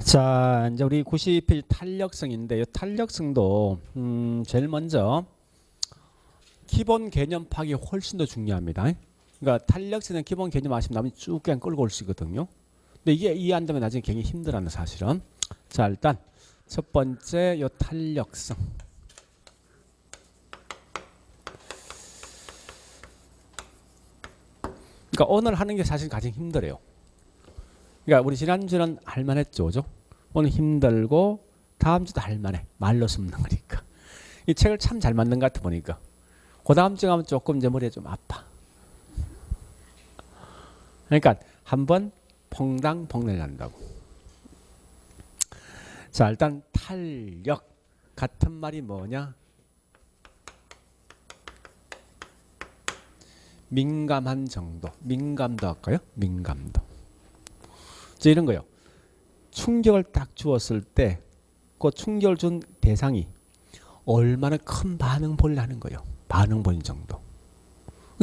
자, 이제 우리 90페이지 탄력성인데 이 탄력성도 제일 먼저 기본 개념 파악이 훨씬 더 중요합니다. 그러니까 탄력성은 기본 개념 아시면 나머지 쭉 그냥 끌고 올 수 있거든요. 근데 이게 이해 안 되면 나중에 굉장히 힘들어하는 사실은. 자, 일단 첫 번째 요 탄력성. 그러니까 오늘 하는 게 사실 가장 힘들어요. 그러니까 우리 지난주는 할만했죠, 그죠? 오늘 힘들고 다음 주도 할만해. 말로 쓰는 거니까. 이 책을 참 잘 만든 것 같아 보니까. 그 다음 주 가면 조금 이제 머리가 좀 아파. 그러니까 한번 퐁당퐁당 한다고. 자, 일단 탄력 같은 말이 뭐냐? 민감한 정도. 민감도 할까요? 민감도. 자, 이런 거요. 충격을 딱 주었을 때 그 충격을 준 대상이 얼마나 큰 반응 보이려는 거예요. 반응 보인 정도.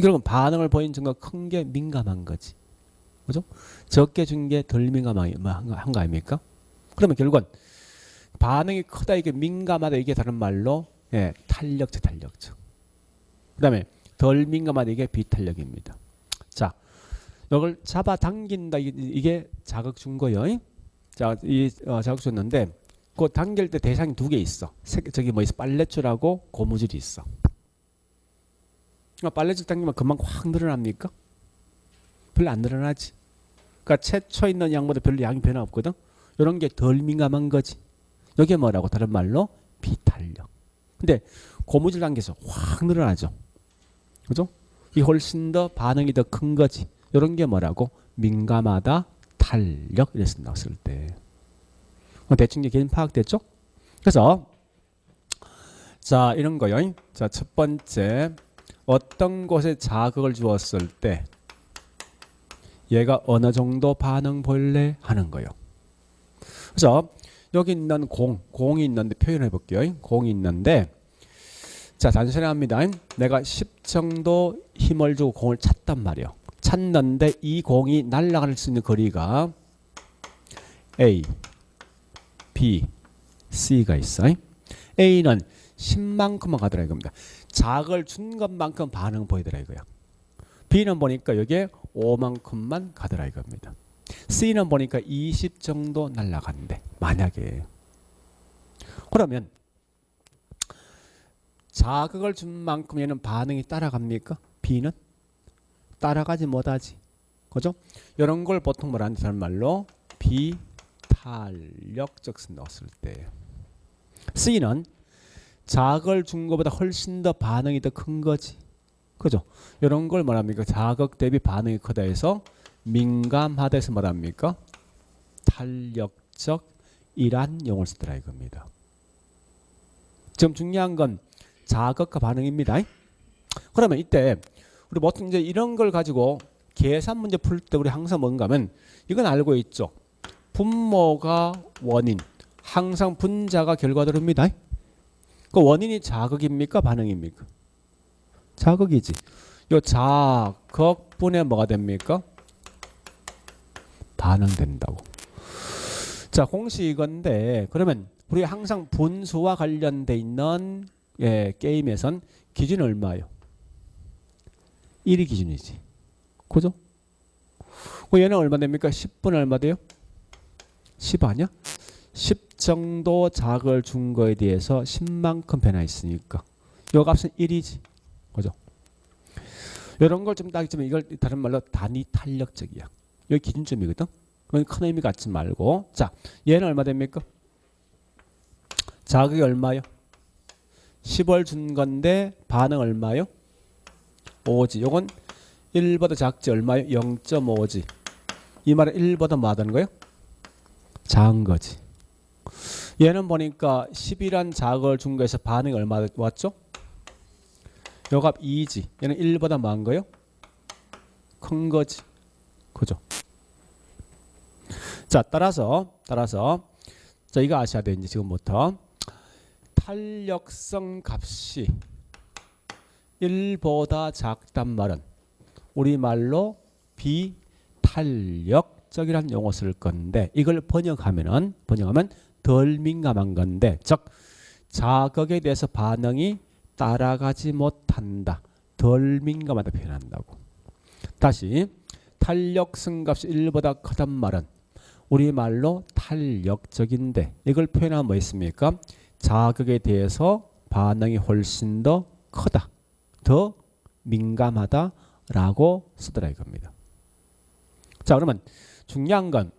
결국은 반응을 보인 정도가 큰 게 민감한 거지. 그죠? 적게 준 게 덜 민감한 거 아닙니까? 그러면 결국은 반응이 크다 이게 민감하다 이게 다른 말로 탄력적 탄력적. 그 다음에 덜 민감하다 이게 비탄력입니다. 자, 이걸 잡아당긴다 이게 자극 준 거예요. 자, 이 자극 줬는데 그 당길 때 대상이 두 개 있어. 저기 뭐 있어? 빨랫줄하고 고무줄이 있어. 그러니까 빨랫줄 당기면 금방 확 늘어납니까? 별로 안 늘어나지. 그러니까 최초 있는 양보다 별로 양이 변화 없거든. 이런 게 덜 민감한 거지. 이게 뭐라고? 다른 말로 비탄력. 근데 고무줄 당겨서 확 늘어나죠. 그죠? 이 훨씬 더 반응이 더 큰 거지. 이런 게 뭐라고? 민감하다, 탄력 이래 쓴다고 쓸 때. 대충 개념 파악됐죠? 그래서 자, 이런 거요. 자, 첫 번째 어떤 곳에 자극을 주었을 때 얘가 어느 정도 반응 보일래 하는 거예요. 그래서 여기 있는 공이 있는데 표현해 볼게요. 공이 있는데 자, 단순히 합니다. 내가 10 정도 힘을 주고 공을 찼단 말이에요. 찼는데 이 공이 날아갈 수 있는 거리가 A, B, C가 있어. A는 10만큼만 가더라 이겁니다. 자극을 준 것만큼 반응 보이더라 이거야. B는 보니까 여기에 5만큼만 가더라 이겁니다. C는 보니까 20 정도 날아간대. 만약에. 그러면 자극을 준 만큼 얘는 반응이 따라갑니까? B는? 따라가지 못하지. 그죠? 이런 걸 보통 뭐라 하는 말로 비탄력적 쓴다고 쓸 때. C는 자극을 준 것보다 훨씬 더 반응이 더 큰 거지. 그죠? 이런 걸 뭐랍니까? 자극 대비 반응이 크다 해서 민감하다 해서 뭐랍니까? 탄력적이란 용어를 쓰더라 이겁니다. 지금 중요한 건 자극과 반응입니다. 그러면 이때 우리 보통 이제 이런 걸 가지고 계산 문제 풀 때 우리 항상 뭔가 하면 이건 알고 있죠. 분모가 원인, 항상 분자가 결과대로입니다. 그 원인이 자극입니까? 반응입니까? 자극이지. 요 자극분에 뭐가 됩니까? 반응된다고. 자, 공식이 이건데 그러면 우리 항상 분수와 관련돼 있는 게임에선 기준이 얼마예요? 1이 기준이지. 그죠? 얘는 얼마 됩니까? 10분 얼마 돼요? 10 아니야? 10 정도 자극을 준 거에 대해서 10만큼 변화했으니까 요 값은 1이지. 그죠? 이런 걸 좀 따지면 이걸 다른 말로 단위 탄력적이야. 여기 기준점이거든. 그건 큰 의미 갖지 말고. 자, 얘는 얼마 됩니까? 자극이 얼마요? 10을 준 건데 반응 얼마요? 5지. 요건 1보다 작지 얼마요? 0.5지. 이 말은 1보다 뭐 하다는 거예요? 작은 거지. 얘는 보니까 10이란 자극을 준 거에서 반응이 얼마 왔죠? 요 값 2지. 얘는 1보다 뭐 한 거예요? 큰 거지. 그죠? 자, 따라서 자, 이거 아셔야 돼. 이제 지금부터 탄력성 값이 1보다 작단 말은 우리말로 비탄력 탄력적이라는 용어 쓸 건데 이걸 번역하면 덜 민감한 건데 즉 자극에 대해서 반응이 따라가지 못한다. 덜 민감하다 표현한다고. 다시 탄력성 값이 1보다 크단 말은 우리말로 탄력적인데 이걸 표현하면 뭐 있습니까? 자극에 대해서 반응이 훨씬 더 크다. 더 민감하다라고 쓰더라 이겁니다. 자 그러면 중요한 건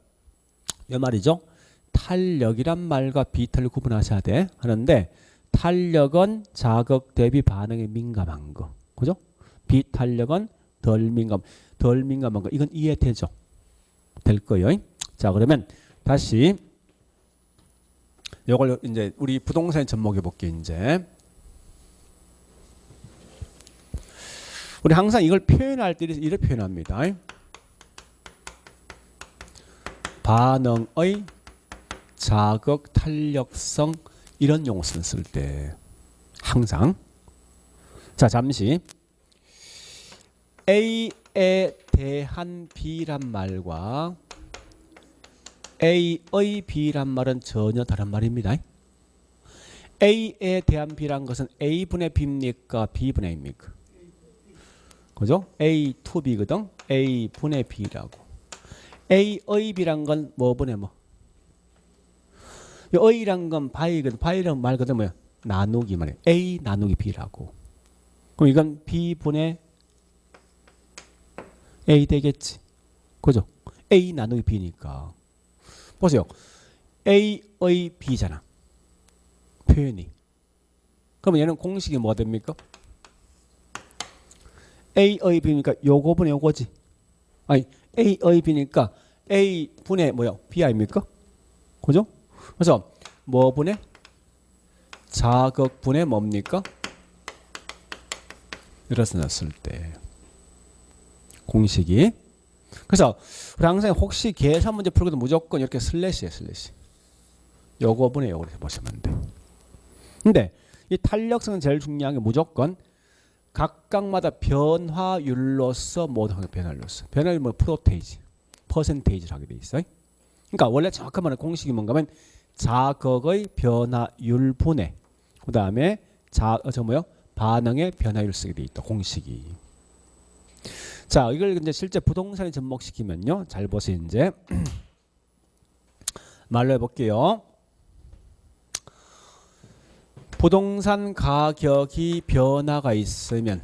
이 말이죠. 탄력이란 말과 비탄력 구분하셔야 돼. 하는데 탄력은 자극 대비 반응에 민감한 거. 그죠? 비탄력은 덜 민감한 거. 이건 이해되죠? 될 거예요. 자 그러면 다시 이걸 이제 우리 부동산에 접목해 볼게요. 이제 우리 항상 이걸 표현할 때 이렇게 표현합니다. 반응의 자극 탄력성 이런 용어 쓸 때 항상 자 잠시 A에 대한 B란 말과 A의 B란 말은 전혀 다른 말입니다. A에 대한 B란 것은 A분의 B입니까? B분의 A입니까? 그죠? A to B거든. A분의 B라고. A의 B란 건 뭐분의 뭐? A란 건 바이거든. 바이란 말 그대로 뭐야? 나누기 말이야. A 나누기 B라고. 그럼 이건 B분의 A 되겠지. 그죠? A 나누기 B니까. 보세요. A의 B잖아. 표현이. 그러면 얘는 공식이 뭐가 됩니까? A의 B니까 요거분의 요거지. 아니 A의 B니까 A분의 뭐야? B 아닙니까? 그죠? 그래서 뭐분의 자극분의 뭡니까? 이렇게 넣었을 때 공식이. 그래서 우리 항상 혹시 계산 문제 풀고도 무조건 이렇게 슬래시에 슬래시. 요거분의 요거 이렇게 보시면 돼. 근데 이 탄력성은 제일 중요한 게 무조건 각각마다 변화율로서 모든 변화율로서. 변화율 뭐 프로테이지, 퍼센테이지를 하게 돼 있어요. 그러니까 원래 정확한 말은 공식이 뭔가 하면 자극의 변화율 분의 그다음에 반응의 변화율 쓰게 돼 있다. 공식이. 자, 이걸 이제 실제 부동산에 접목시키면요. 잘 보세요. 이제 말로 해 볼게요. 부동산 가격이 변화가 있으면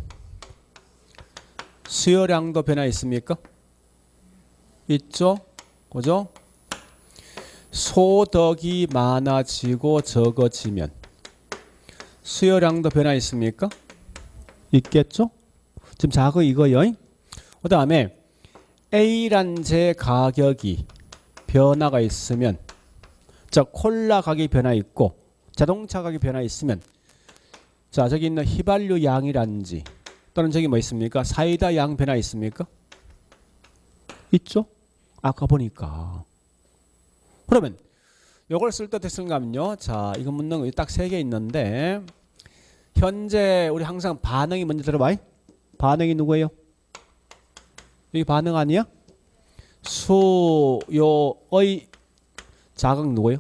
수요량도 변화 있습니까? 있죠? 그죠? 소득이 많아지고 적어지면 수요량도 변화 있습니까? 있겠죠? 지금 자그 이거요. 그 다음에 A란 제 가격이 변화가 있으면 자 콜라 가격이 변화 있고 자동차 가격이 변화 있으면 자 저기 있는 휘발유 양이란지 또는 저기 뭐 있습니까? 사이다 양 변화 있습니까? 있죠? 아까 보니까. 그러면 이걸 쓸 때 됐는가면요. 자 이거 묻는 거 딱 3개 있는데 현재 우리 항상 반응이 먼저 들어봐. 반응이 누구예요? 여기 반응 아니야? 수요의 자극 누구예요?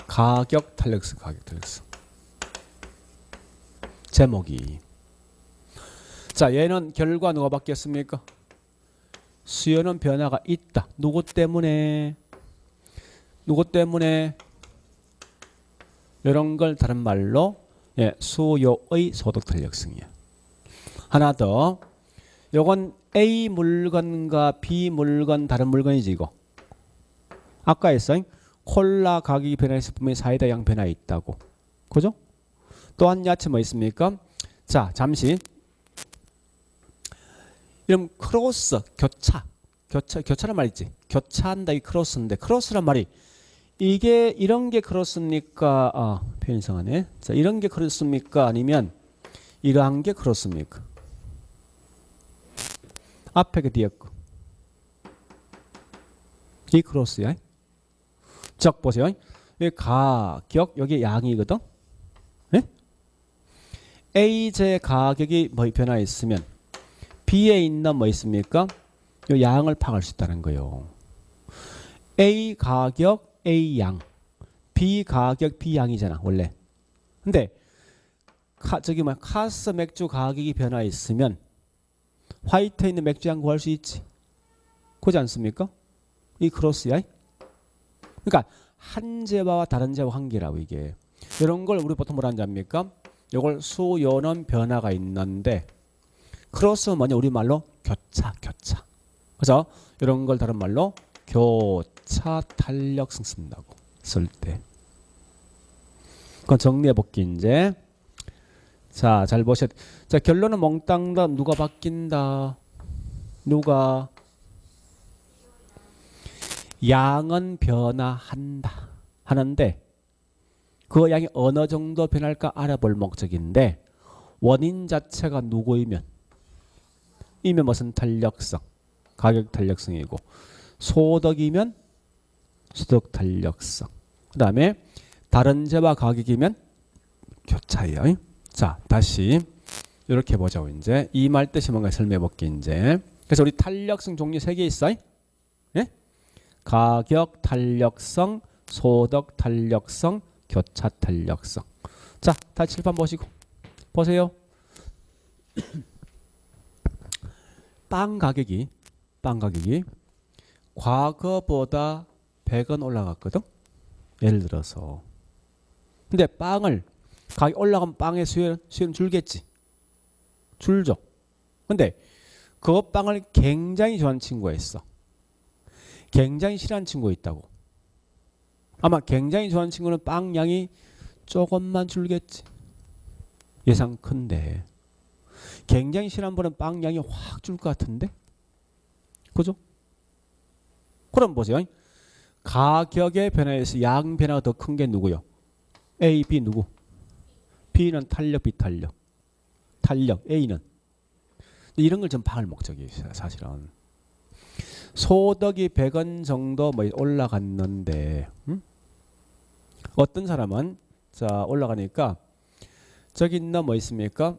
가격 탄력성. 가격 탄력성. 제목이. 자 얘는 결과 누가 바뀌었습니까? 수요는 변화가 있다. 누구 때문에? 누구 때문에? 이런 걸 다른 말로 수요의 소득 탄력성이야. 하나 더. 요건 A 물건과 B 물건 다른 물건이지 이거. 아까 했어. 콜라 가격이 변화했을 뿐만 사이다 양 변화 있다고. 그죠? 또 한 야채 뭐 있습니까? 자 잠시. 이런 크로스 교차란 말 있지. 교차한다 이 크로스인데 크로스란 말이 이게 이런 게 크로스입니까? 표현 이상하네. 자 이런 게 크로스입니까? 아니면 이러한 게 크로스입니까? 앞에 그 뒤에 거. 이 크로스야. 적 보세요. 여기 가격 여기 양이거든. 네? A제 가격이 뭐 변화 있으면 B에 있는 뭐 있습니까? 이 양을 파악할 수 있다는 거예요. A 가격 A 양, B 가격 B 양이잖아 원래. 근데 카스 맥주 가격이 변화했으면 화이트에 있는 맥주 양 구할 수 있지. 그렇지 않습니까? 이 크로스야. 그러니까 한 재화와 다른 재화 관계라고 이게. 이런 걸 우리 보통 뭐라 하는지 압니까? 이걸 수요는 변화가 있는데 크로스는 뭐냐 우리말로 교차. 그래서 이런 걸 다른 말로 교차 탄력성 쓴다고 쓸 때. 그건 정리해 볼게 이제. 자, 잘 보셔. 자, 결론은 몽땅 다 누가 바뀐다. 누가 양은 변화한다 하는데 그 양이 어느 정도 변할까 알아볼 목적인데 원인 자체가 누구이면 이면 무슨 탄력성, 가격 탄력성이고 소득이면 소득 탄력성. 그 다음에 다른 재와 가격이면 교차예요. 자, 다시 이렇게 보자고 이제 이 말 뜻이 뭔가 설명해 볼게 이제. 그래서 우리 탄력성 종류 3개 있어. 예? 가격 탄력성, 소득 탄력성, 교차 탄력성. 자, 다시 칠판 보시고 보세요. 빵 가격이 과거보다 100원 올라갔거든. 예를 들어서. 근데 빵을 가격 올라가면 빵의 수요는 줄겠지. 줄죠. 근데 그 빵을 굉장히 좋아하는 친구가 있어. 굉장히 싫어하는 친구가 있다고. 아마 굉장히 좋아하는 친구는 빵 양이 조금만 줄겠지. 예상 큰데. 굉장히 싫어하는 분은 빵 양이 확 줄 것 같은데. 그죠? 그럼 보세요. 가격의 변화에서 양 변화가 더 큰 게 누구요? A, B 누구? B는 탄력, B 탄력. 탄력, A는. 이런 걸 좀 파악할 목적이에요. 사실은. 소득이 100원 정도 뭐 올라갔는데 어떤 사람은 자 올라가니까 저기 있나 뭐 있습니까?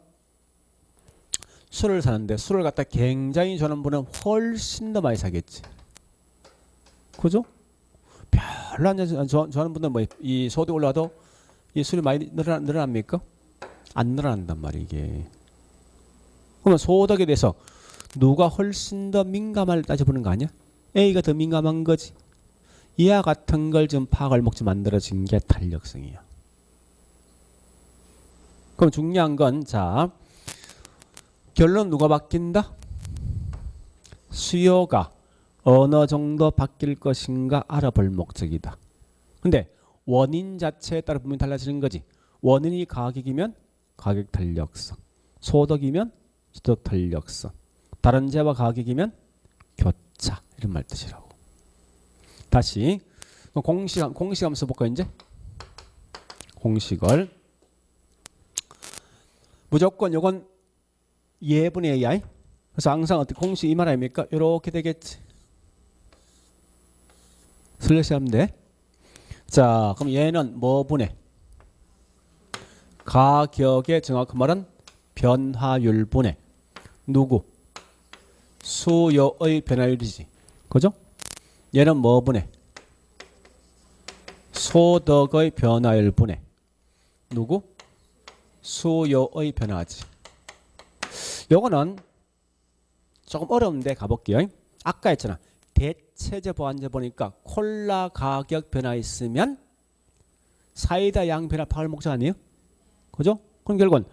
술을 사는데 술을 갖다 굉장히 좋아하는 분은 훨씬 더 많이 사겠지. 그죠? 별로 안 좋아하는 분은 뭐 이 소득 올라도 이 술이 많이 늘어납니까? 안 늘어난단 말이에요 이게. 그러면 소득에 대해서 누가 훨씬 더 민감할 따져보는 거 아니야? A가 더 민감한 거지. 이와 같은 걸 좀 파악할 목적 만들어진 게 탄력성이야. 그럼 중요한 건 자 결론 누가 바뀐다? 수요가 어느 정도 바뀔 것인가 알아볼 목적이다. 근데 원인 자체에 따라 분명히 달라지는 거지. 원인이 가격이면 가격 탄력성, 소득이면 소득 탄력성, 다른 재와 가격이면 교차 이런 말 뜻이라고. 다시 공식 한번 써볼까 이제. 공식을 무조건 요건 예분의 AI. 그래서 항상 어떻게 공식 이 말 아닙니까? 이렇게 되겠지. 슬래시 하면 돼. 자, 그럼 얘는 뭐 분해? 가격의 정확한 말은 변화율 분해. 누구? 수요의 변화율이지. 그죠? 얘는 뭐 분해? 소득의 변화율 분해. 누구? 수요의 변화지. 요거는 조금 어려운데 가볼게요. 아까 했잖아. 대체제 보완제 보니까 콜라 가격 변화 있으면 사이다 양 변화 파악할 목적 아니에요? 그죠? 그럼 결국은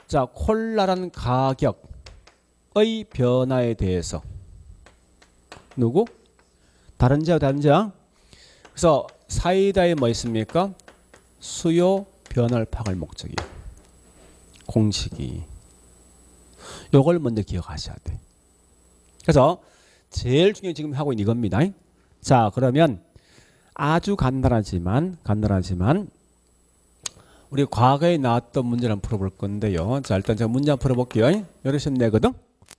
자 콜라라는 가격의 변화에 대해서 누구? 다른 자와 다른 자. 그래서 사이다에 뭐 있습니까? 수요 변화를 파악할 목적이에요. 공식이. 요걸 먼저 기억하셔야 돼. 그래서 제일 중요한 지금 하고 있는 이겁니다. 자, 그러면 아주 간단하지만 우리 과거에 나왔던 문제를 한번 풀어볼 건데요. 자, 일단 제가 문제 한번 풀어볼게요. 이러시면 되거든.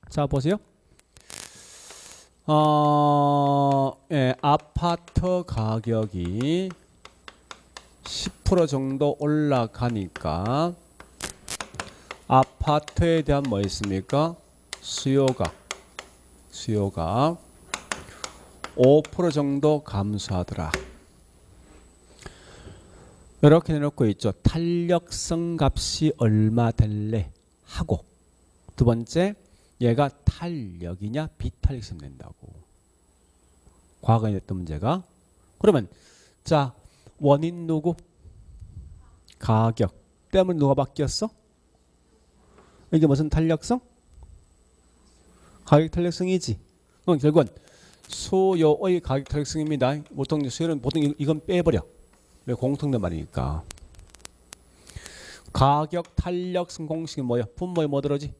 자, 보세요. 아파트 가격이 10% 정도 올라가니까 아파트에 대한 뭐 있습니까? 수요가 수요가 5% 정도 감소하더라. 이렇게 내놓고 있죠. 탄력성 값이 얼마 될래 하고, 두 번째 얘가 탄력이냐 비탄력성 된다고. 과거에 냈던 문제가. 그러면 자, 원인 누구? 가격 때문에 누가 바뀌었어? 이게 무슨 탄력성? 가격 탄력성이지. 그럼 결국은 수요의 가격 탄력성입니다. 보통 수요는 보통 이건 빼버려. 왜? 공통된 말이니까. 가격 탄력성 공식이 뭐야? 분모에 뭐 들어지?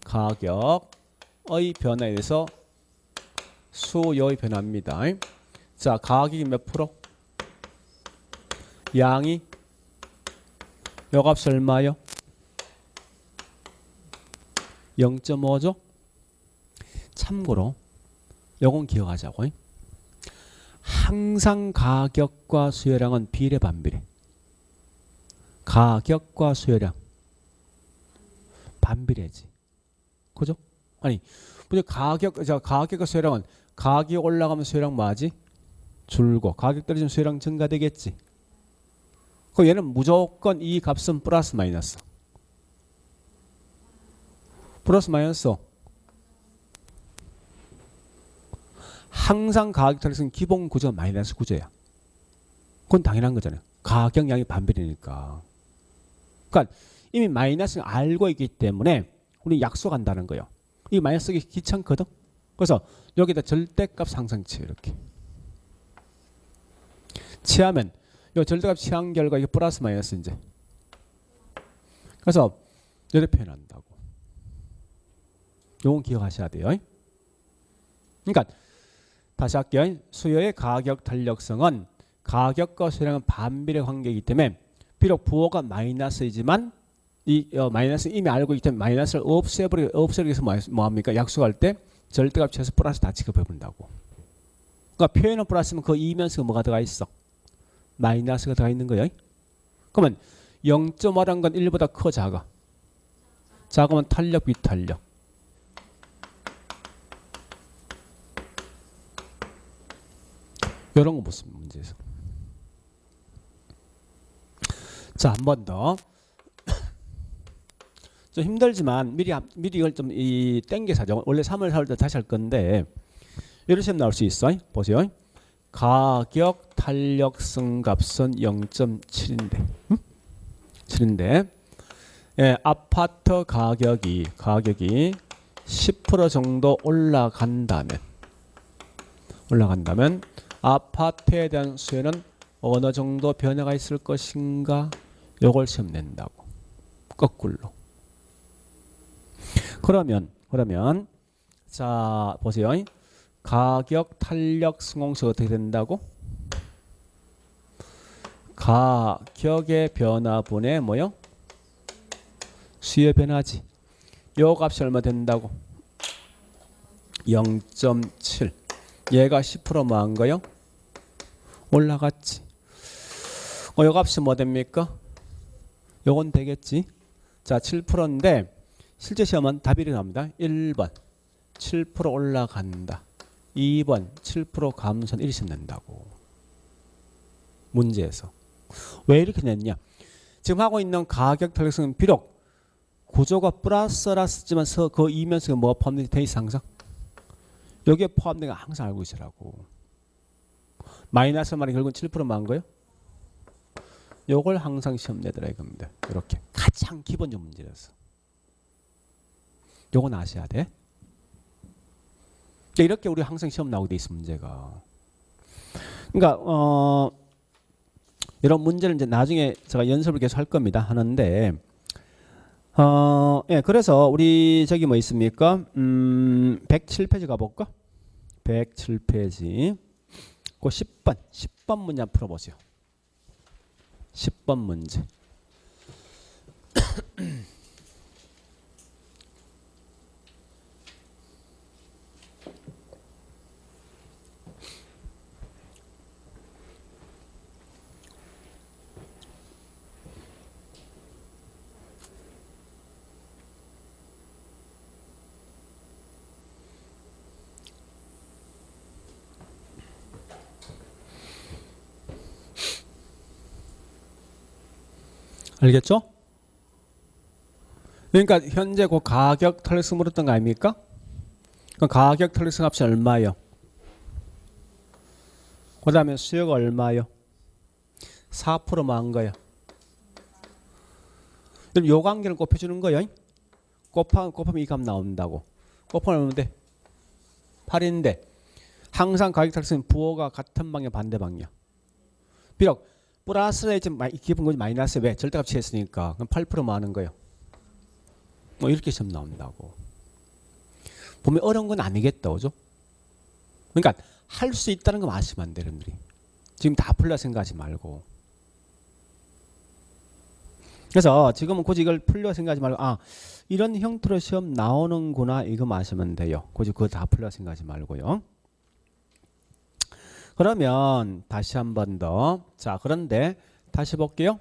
가격의 변화에 대해서 수요의 변화입니다. 자, 가격이 몇 프로? 양이 요 값이 얼마요? 0.5죠? 참고로 요건 기억하자고. 항상 가격과 수요량은 비례 반비례. 가격과 수요량 반비례지. 그죠? 아니, 근데 가격과 수요량은 가격이 올라가면 수요량 뭐하지? 줄고 가격 떨어지면 수요량 증가되겠지. 그 얘는 무조건 이 값은 플러스 마이너스. 플러스 마이너스. 항상 가격 탄력성 기본 구조 마이너스 구조야. 그건 당연한 거잖아요. 가격량이 반비례니까. 그러니까 이미 마이너스를 알고 있기 때문에 우리 약속한다는 거예요. 이 마이너스가 귀찮거든. 그래서 여기다 절대값 상상 치요. 이렇게 취하면 이 절대값 취한 결과 이게 플러스 마이너스 이제. 그래서 이렇게 표현한다고. 요건 기억하셔야 돼요. 그러니까 다시 할게요. 수요의 가격 탄력성은 가격과 수요량은 반비례 관계이기 때문에 비록 부호가 마이너스이지만 이 마이너스 이미 알고 있기 때문에 마이너스를 없애버리기 위해서 뭐합니까? 약속할 때 절대값 취해서 플러스 다 취급해본다고. 그러니까 표현은 플러스면 그 이면서 뭐가 들어가 있어? 마이너스가 들어가 있는 거예요. 그러면 0.5라는 건 1보다 커 작아? 작으면 탄력 비탄력. 이런 거 무슨 문제에서. 자, 한 번 더. 좀 힘들지만 미리 이걸 좀 땡겨서 하죠. 원래 3월 4월 때 다시 할 건데 이런 시험 나올 수 있어. 보세요. 가격 탄력성 값은 0.7인데 7인데 예, 아파트 가격이 10% 정도 올라간다면 아파트에 대한 수요는 어느 정도 변화가 있을 것인가? 요걸 시험 낸다고. 거꾸로. 그러면 자 보세요. 가격 탄력 승공수가 어떻게 된다고? 가격의 변화분의 뭐요? 수요 변화지. 요 값이 얼마 된다고? 0.7. 얘가 10% 뭐 한 거요? 올라갔지. 요 값이 뭐 됩니까? 요건 되겠지. 자, 7%인데 실제 시험은 답이 이렇게 나옵니다. 1번 7% 올라간다. 2번 7% 감소는 이렇게 낸다고. 문제에서. 왜 이렇게 냈냐? 지금 하고 있는 가격 탄력성은 비록 구조가 플러스라스지만 그 이면서 뭐가 포함되어 있어 항상? 여기에 포함된 거 항상 알고 있으라고. 마이너스 말이 결국은 7%만 한 거예요? 요걸 항상 시험 내더라 이겁니다. 이렇게 가장 기본적 문제였어. 요건 아셔야 돼. 이렇게 우리 항상 시험 나오게 돼 있어 문제가. 그러니까 이런 문제를 이제 나중에 제가 연습을 계속 할 겁니다. 하는데 예, 그래서 우리 저기 뭐 있습니까? 107페이지 가볼까? 107페이지. 그 10번 문제 한번 풀어보세요. 10번 문제. 알겠죠? 그러니까 현재 그 가격 탄력성 물었던 거 아닙니까? 그 가격 탄력성 값이 얼마예요? 그 다음에 수요가 얼마예요? 4%만 한 거예요. 그럼 요 관계를 곱해주는 거예요. 곱하면 이 값 나온다고. 곱하면 돼. 8인데 항상 가격 탄력성은 부호가 같은 방향 반대 방향. 비록 플러스에 좀 기본 건지 마이너스 왜? 절대값 취했으니까 그럼 8%만 하는 거예요. 뭐 이렇게 시험 나온다고. 보면 어려운 건 아니겠다, 그죠? 그러니까 할 수 있다는 거 아시면 안 돼, 여러분들이. 지금 다 풀려 생각하지 말고. 그래서 지금은 굳이 이걸 풀려 생각하지 말고 이런 형태로 시험 나오는구나 이거 아시면 돼요. 굳이 그거 다 풀려 생각하지 말고요. 그러면 다시 한 번 더. 자, 그런데 다시 볼게요.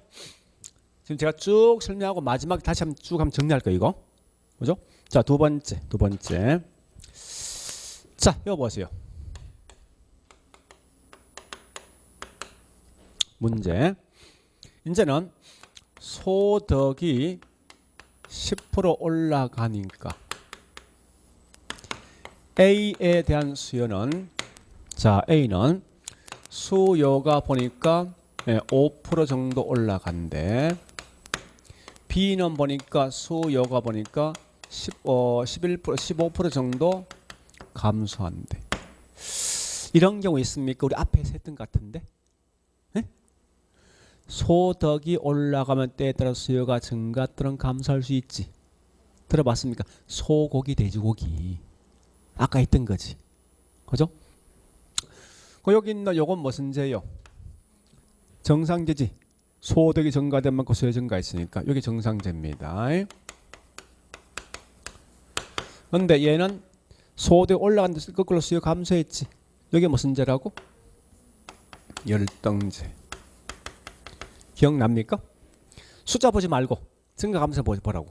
지금 제가 쭉 설명하고 마지막에 다시 한번 정리할 거예요, 이거. 그죠? 자, 두 번째. 자, 이거 보세요. 문제. 이제는 소득이 10% 올라가니까 A에 대한 수요는 자, A는 수요가 보니까 5% 정도 올라간대. B는 보니까 수요가 보니까 11%, 15% 정도 감소한대. 이런 경우 있습니까? 우리 앞에서 했던 것 같은데. 네? 소득이 올라가면 때에 따라 수요가 증가 또는 감소할 수 있지. 들어봤습니까? 소고기, 돼지고기. 아까 했던 거지. 그죠? 여기 있는 요건 무슨 제요? 정상제지. 소득이 증가된 만큼 수요 증가했으니까 여기 정상제입니다. 그런데 얘는 소득 올라간데 거꾸로 수요 감소했지. 여기 무슨 제라고? 열등제. 기억납니까? 숫자 보지 말고 증가 감소 보라고.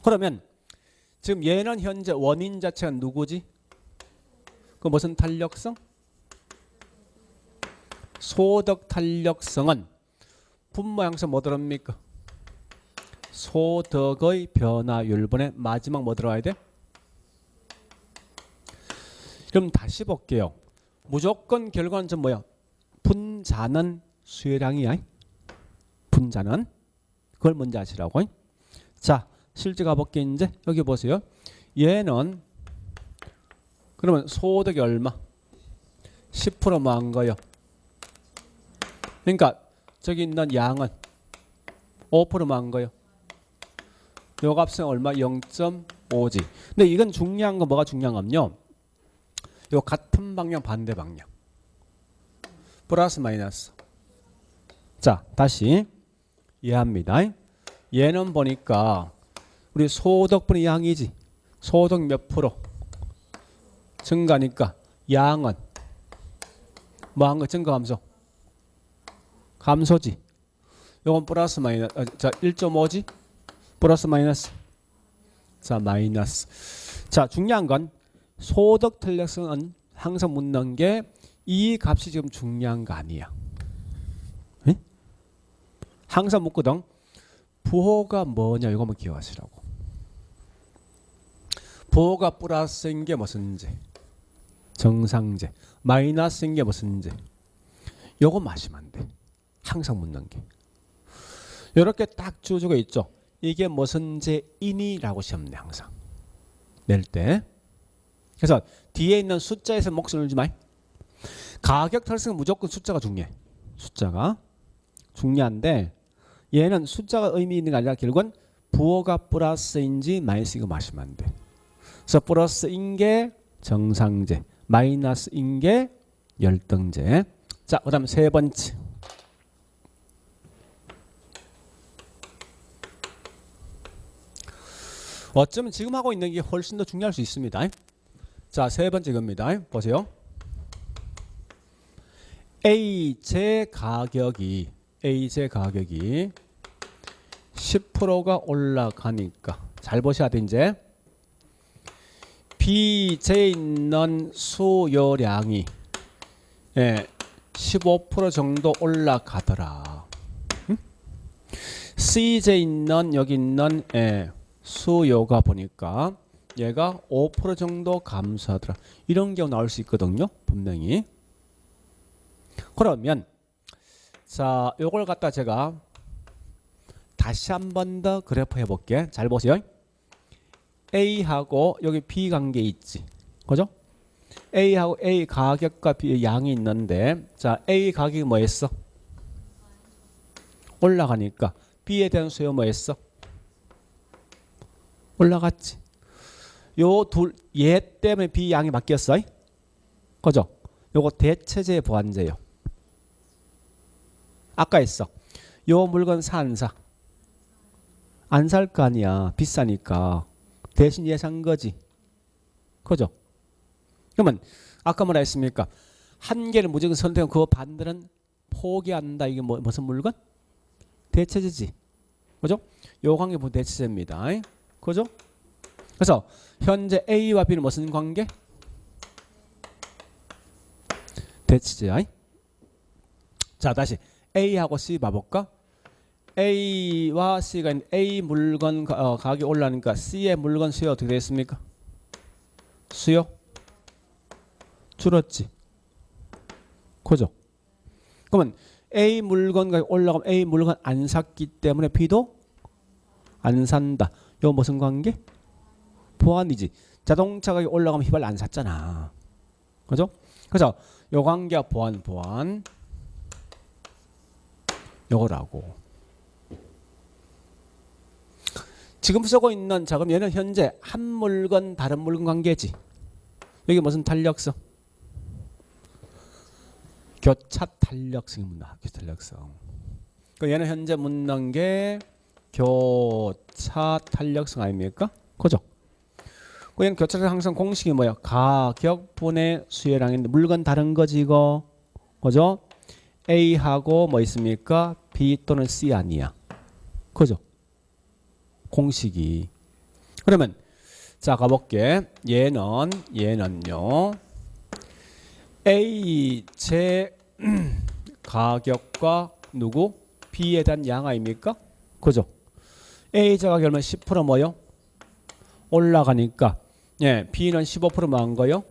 그러면 지금 얘는 현재 원인 자체가 누구지? 그 무슨 탄력성? 소득 탄력성은 분모 양수 뭐 들어옵니까? 소득의 변화율분의 마지막 뭐 들어와야 돼? 그럼 다시 볼게요. 무조건 결과는 좀 뭐야? 분자는 수요량이야. 분자는 그걸 먼저 아시라고. 자, 실제 가볼게. 이제 여기 보세요. 얘는 그러면 소득이 얼마? 10%만 한 거예요. 그러니까 저기 있는 양은 5%만 한 거예요. 요 값은 얼마? 0.5지. 근데 이건 중요한 건 뭐가 중요한가요? 요 같은 방향 반대 방향. 플러스 마이너스. 자, 다시 이해합니다. 얘는 보니까 우리 소득분의 양이지. 소득 몇 프로? 증가니까 양은 뭐 한 거 증가 감소? 감소지. 요건 플러스 마이너스. 자, 1.5지? 플러스 마이너스. 자, 마이너스. 자, 중요한 건 소득 탄력성은 항상 묻는 게 이 값이 지금 중요한 거 아니야. 에? 항상 묻거든. 부호가 뭐냐 이거 한번 기억하시라고. 부호가 플러스인 게 무슨 제? 정상제. 마이너스인 게 무슨 제? 요거 마시면 안 돼. 항상 묻는 게. 이렇게 딱 주어지고 있죠. 이게 무슨 제이니라고 시험 내 항상. 낼 때. 그래서 뒤에 있는 숫자에서 목소리 울지 마. 가격 탈승은 무조건 숫자가 중요해. 숫자가 중요한데 얘는 숫자가 의미 있는 게 아니라 결국은 부호가 플러스인지 마이너스인지 마시면 안 돼. 그래서 플러스인 게 정상제, 마이너스인 게 열등제. 자, 그다음 세 번째. 어쩌면 지금 하고 있는 게 훨씬 더 중요할 수 있습니다. 자, 세 번째 겁니다. 보세요. A제 가격이 10%가 올라가니까 잘 보셔야 돼. 이제 B제에 있는 수요량이 15% 정도 올라가더라. CJ 있는 여기 있는 수요가 보니까 얘가 5% 정도 감소하더라. 이런 경우 나올 수 있거든요. 분명히. 그러면 자, 요걸 갖다 제가 다시 한 번 더 그래프 해볼게. 잘 보세요. A하고 여기 B 관계 있지. 그죠? A하고 A 가격과 B 양이 있는데 자, A 가격이 뭐 했어? 올라가니까 B에 대한 수요 뭐 했어? 올라갔지. 요 둘, 얘 때문에 B 양이 바뀌었어. 그죠? 요거 대체제 보완제요. 아까 했어. 요 물건 사 안 사? 안 살 거 아니야. 비싸니까. 대신 얘 산 거지. 그죠? 그러면 아까 뭐라 했습니까? 한 개를 무조건 선택하고 그거 반대는 포기한다. 이게 무슨 물건? 대체제지. 그죠? 요 관계 보면 대체제입니다. 그죠? 그래서 현재 A와 B는 무슨 관계? 대체제. 자, 다시 A하고 C 봐볼까? A와 C가 있는 A 물건 가격이 올라가니까 C의 물건 수요 어떻게 되겠습니까? 수요? 줄었지. 그죠? 그러면 A 물건 가격이 올라가면 A 물건 안 샀기 때문에 B도 안 산다. 요 무슨 관계? 보완이지. 자동차 가격이 올라가면 휘발유 안 샀잖아. 그죠? 그래서 요 관계가 보완 요거라고. 지금 쓰고 있는 자 그럼 얘는 현재 한 물건 다른 물건 관계지. 여기 무슨 탄력성? 교차 탄력성입니다. 교차 탄력성. 그 얘는 현재 묻는 게 교차 탄력성 아닙니까? 그죠? 그 얘는 교차 탄력성 항상 공식이 뭐야? 가격분의 수요량인데 물건 다른 거지 이거. 그죠? A하고 뭐 있습니까? B 또는 C 아니야. 그죠? 공식이. 그러면 자 가볼게. 얘는요. A 제 가격과 누구? B에 대한 양 아닙니까? 그죠? A 제 가격 얼마 10% 뭐요? 올라가니까 예, B는 15%만 한 거요.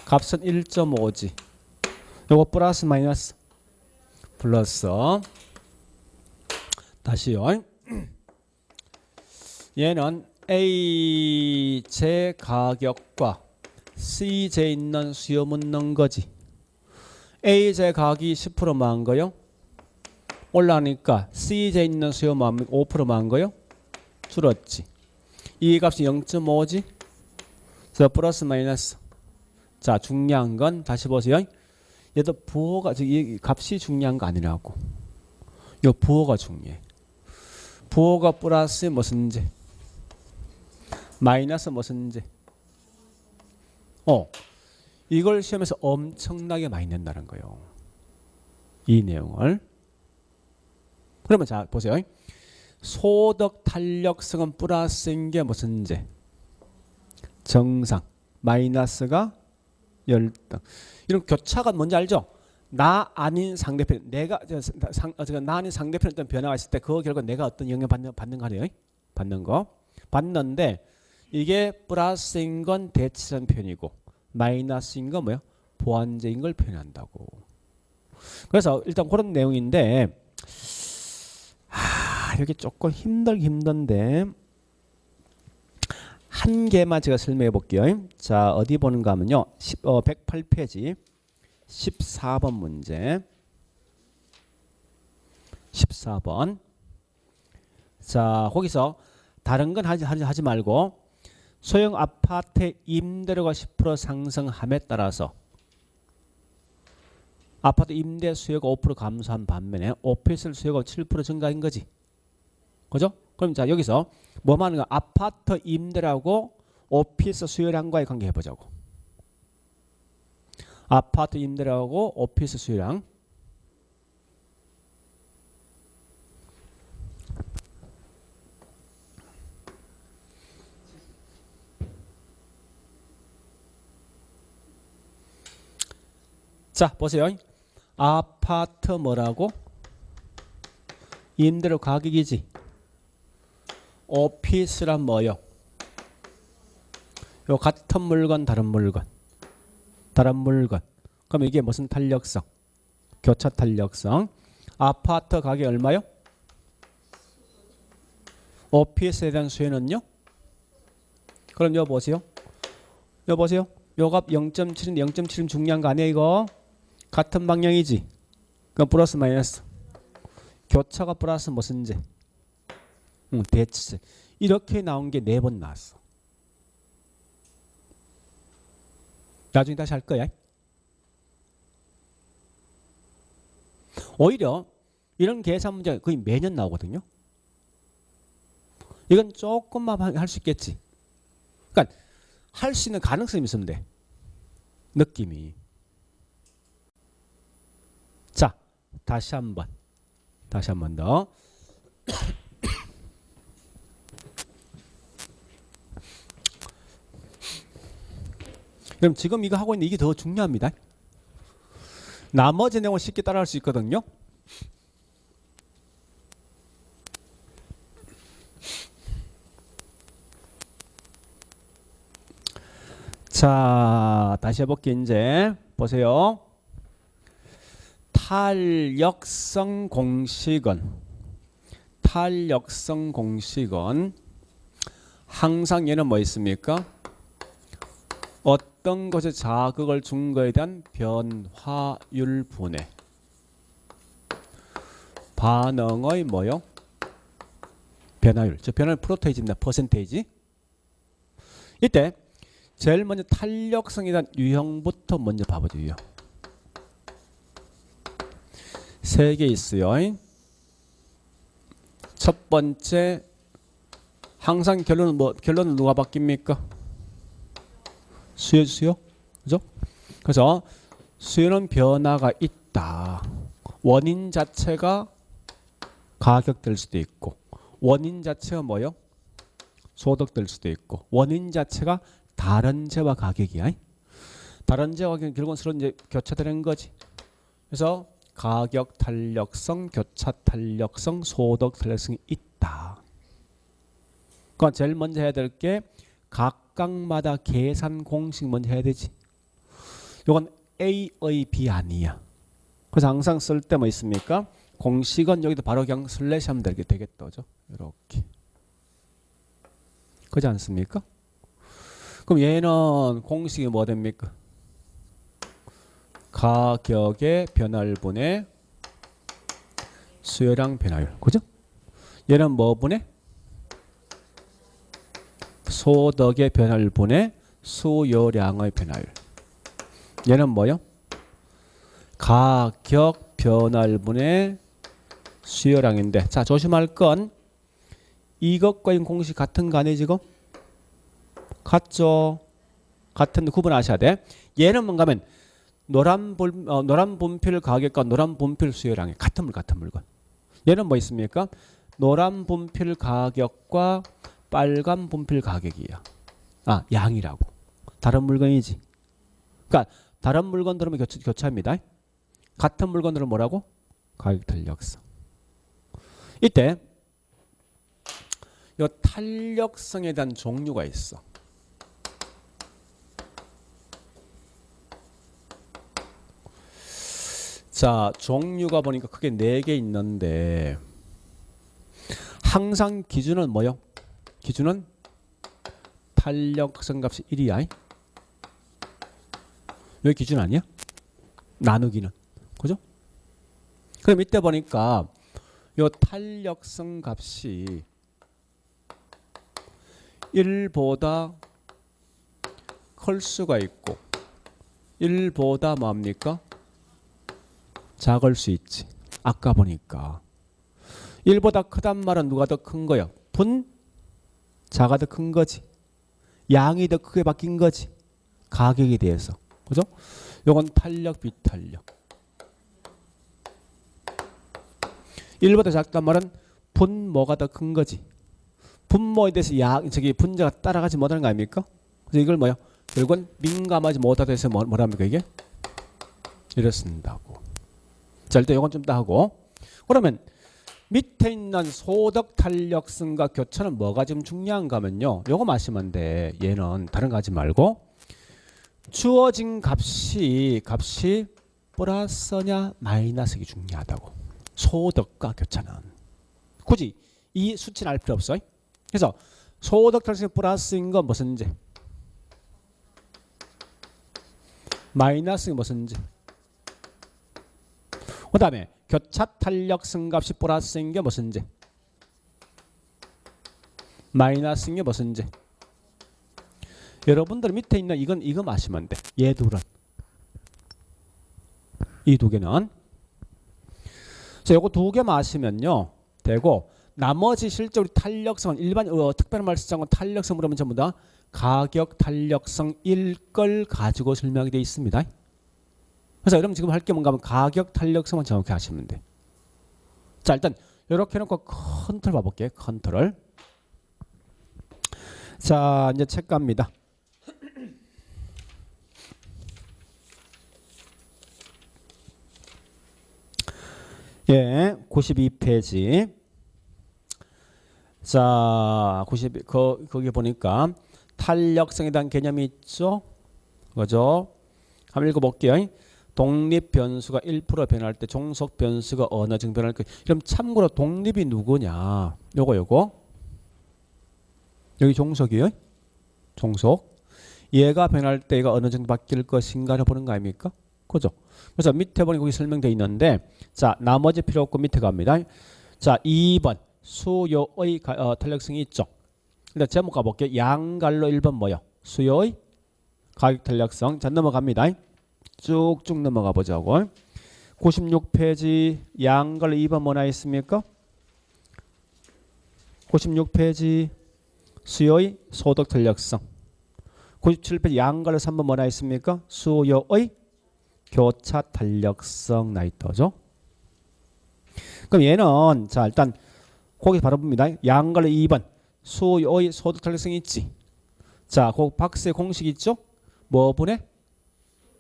값은 1.5지. 요거 플러스 마이너스? 플러스. 다시요. 얘는 A제 가격과 C제 있는 수요 묻는 거지. A제 가격이 10%만 한 거요. 올라가니까 C제 있는 수요만 5%만 한 거요. 줄었지. 이 값이 0.5지. 그래서 플러스 마이너스. 자, 중요한 건 다시 보세요. 얘도 부호가 이 값이 중요한 거 아니라고. 요 부호가 중요해. 부호가 플러스 무슨 제? 마이너스 무슨 제? 이걸 시험에서 엄청나게 많이 낸다는 거예요. 이 내용을. 그러면 자 보세요. 소득 탄력성은 플러스인 게 무슨 제? 정상. 마이너스가 열등. 이런 교차가 뭔지 알죠? 나 아닌 상대편, 내가 나 아닌 상대편에 어떤 변화가 있을 때 그 결과 내가 어떤 영향 받는 거 아니에요? 받는 거. 받는데 이게 플러스인 건 대치라는 표현이고 마이너스인 건 뭐야? 보완제인 걸 표현한다고. 그래서 일단 그런 내용인데 여기 조금 힘든데 한 개만 제가 설명해 볼게요. 자, 어디 보는가 하면요. 108페이지 14번 문제. 14번. 자, 거기서 다른 건 하지 말고 소형 아파트 임대료가 10% 상승함에 따라서 아파트 임대 수요가 5% 감소한 반면에 오피스 수요가 7% 증가한 거지. 그죠? 그럼 자 여기서 뭐 하는 거? 아파트 임대라고 오피스 수요량과의 관계 해보자고. 아파트 임대라고 오피스 수요량. 자 보세요. 아파트 뭐라고? 임대료 가격이지. 오피스란 뭐요? 요 같은 물건 다른 물건. 다른 물건. 그럼 이게 무슨 탄력성? 교차 탄력성. 아파트 가격 얼마요? 오피스에 대한 수요는요? 그럼 요 보세요. 요 보세요. 요 값 0.7인데 0.7은 중요한 거 아니야 이거? 같은 방향이지. 그럼 플러스 마이너스. 교차가 플러스 무슨 제? 대치제. 이렇게 나온 게 4번 나왔어. 나중에 다시 할 거야. 오히려 이런 계산 문제가 거의 매년 나오거든요. 이건 조금만 할 수 있겠지. 그러니까 할 수 있는 가능성이 있으면 돼. 느낌이. 자, 다시 한 번 더. 그럼 지금 이거 하고 있는 이게 더 중요합니다. 나머지 내용을 쉽게 따라할 수 있거든요. 자, 다시 해볼게. 이제 보세요. 탄력성 공식은 항상 얘는 뭐 있습니까? 어떤 것에 자극을 준 거에 대한 변화율 분해. 반응의 뭐요? 변화율. 저 변화율 프로테이지입니다. 퍼센테이지. 이때 제일 먼저 탄력성에 대한 유형부터 먼저 봐보죠. 유형. 3개 있어요. 첫 번째, 항상 결론은 누가 바뀝니까? 수요? 그죠? 그래서 수요는 변화가 있다. 원인 자체가 가격될 수도 있고, 원인 자체가 뭐요? 소득될 수도 있고, 원인 자체가 다른 재와 가격이야. 다른 재와 가격은 결국은 서로 이제 교차되는 거지. 그래서 가격 탄력성, 교차 탄력성, 소득 탄력성이 있다. 그러니까 제일 먼저 해야 될 게 각각마다 계산 공식 먼저 해야 되지. 이건 A의 B 아니야. 그래서 항상 쓸 때 뭐 있습니까? 공식은 여기도 바로 그냥 슬래시 하면 되겠다. 그죠? 이렇게. 그렇지 않습니까? 그럼 얘는 공식이 뭐 됩니까? 가격의 변화율분의 수요량 변화율. 그죠? 얘는 뭐 분의? 소득의 변화율분의 수요량의 변화율. 얘는 뭐요? 가격 변화율분의 수요량인데, 자, 조심할 건 이것과 이 공식 같은 거 아니에요 지금? 같죠? 같은데 구분하셔야 돼. 얘는 뭔가 하면 노란 분필 가격과 노란 분필 수요량이 같은 물건. 얘는 뭐 있습니까? 노란 분필 가격과 빨간 분필 가격이야. 아, 양이라고. 다른 물건이지. 그러니까 다른 물건들은 교차합니다. 같은 물건들은 뭐라고? 가격 탄력성. 이때 이 탄력성에 대한 종류가 있어. 자, 종류가 보니까 크게 4개 있는데 항상 기준은 뭐요? 기준은 탄력성 값이 1이야. 여기 기준 아니야? 나누기는. 그죠? 그럼 이때 보니까 이 탄력성 값이 1보다 클 수가 있고 1보다 뭡니까? 작을 수 있지. 아까 보니까 1보다 크단 말은 누가 더 큰 거야? 자가 더 큰 거지. 양이 더 크게 바뀐 거지. 가격에 대해서. 그죠? 요건 탄력, 비탄력. 1보다 작단 말은 분모가 더 큰 거지. 분모에 대해서 분자가 따라가지 못하는 거 아닙니까? 그래서 이걸 뭐야? 결국은 민감하지 못하다 해서 뭐랍니까 이게? 이렇습니다고. 자, 일단 이건 좀 더 하고. 그러면 밑에 있는 소득 탄력성과 교차는 뭐가 지금 중요한가 하면요. 요거 마시면 돼. 얘는 다른 거 하지 말고 주어진 값이 플러스냐 마이너스가 중요하다고. 소득과 교차는. 굳이 이 수치는 알 필요 없어. 그래서 소득 탄력성이 플러스인 건 무슨지 마이너스인 무슨지 그 다음에 교차 탄력성 값이 플러스인 게 무슨지 마이너스인 게 무슨지 여러분들 밑에 있는 이거 마시면 돼. 얘 둘은 이 두 개는 자 요거 두 개 마시면요 되고 나머지 실제 우리 탄력성은 일반 특별한 말씀장은 탄력성 물으면 전부 다 가격 탄력성 일걸 가지고 설명이 되어 있습니다. 그래서 여러분 지금 할 게 뭔가 하면 가격 탄력성만 정확히 하시면 돼. 자 일단 이렇게 해놓고 컨트롤 봐볼게요. 컨트롤. 자 이제 책 갑니다. 예, 92페이지. 자, 거기 보니까 탄력성에 대한 개념이 있죠. 그죠? 한번 읽어볼게요. 독립 변수가 1% 변할 때 종속 변수가 어느 정도 변할 까? 그럼 참고로 독립이 누구냐? 요거. 여기 종속이요. 종속. 얘가 변할 때 얘가 어느 정도 바뀔 것인가를 보는 거 아닙니까? 그죠? 그래서 밑에 보니 거기 설명되어 있는데 자 나머지 필요 없고 밑에 갑니다. 자 2번 수요의 탄력성이 있죠. 근데 제목 가볼게요. 양갈로 1번 뭐요? 수요의 가격 탄력성. 자 넘어갑니다. 쭉쭉 넘어가 보자고. 96페이지 양갈로 2번 뭐나 있습니까? 96페이지 수요의 소득 탄력성. 97페이지 양갈로 3번 뭐나 있습니까? 수요의 교차 탄력성 나있더죠. 그럼 얘는 자 일단 거기 바로 봅니다. 양갈로 2번 수요의 소득 탄력성이 있지. 자, 그 박스의 공식 있죠? 뭐 분의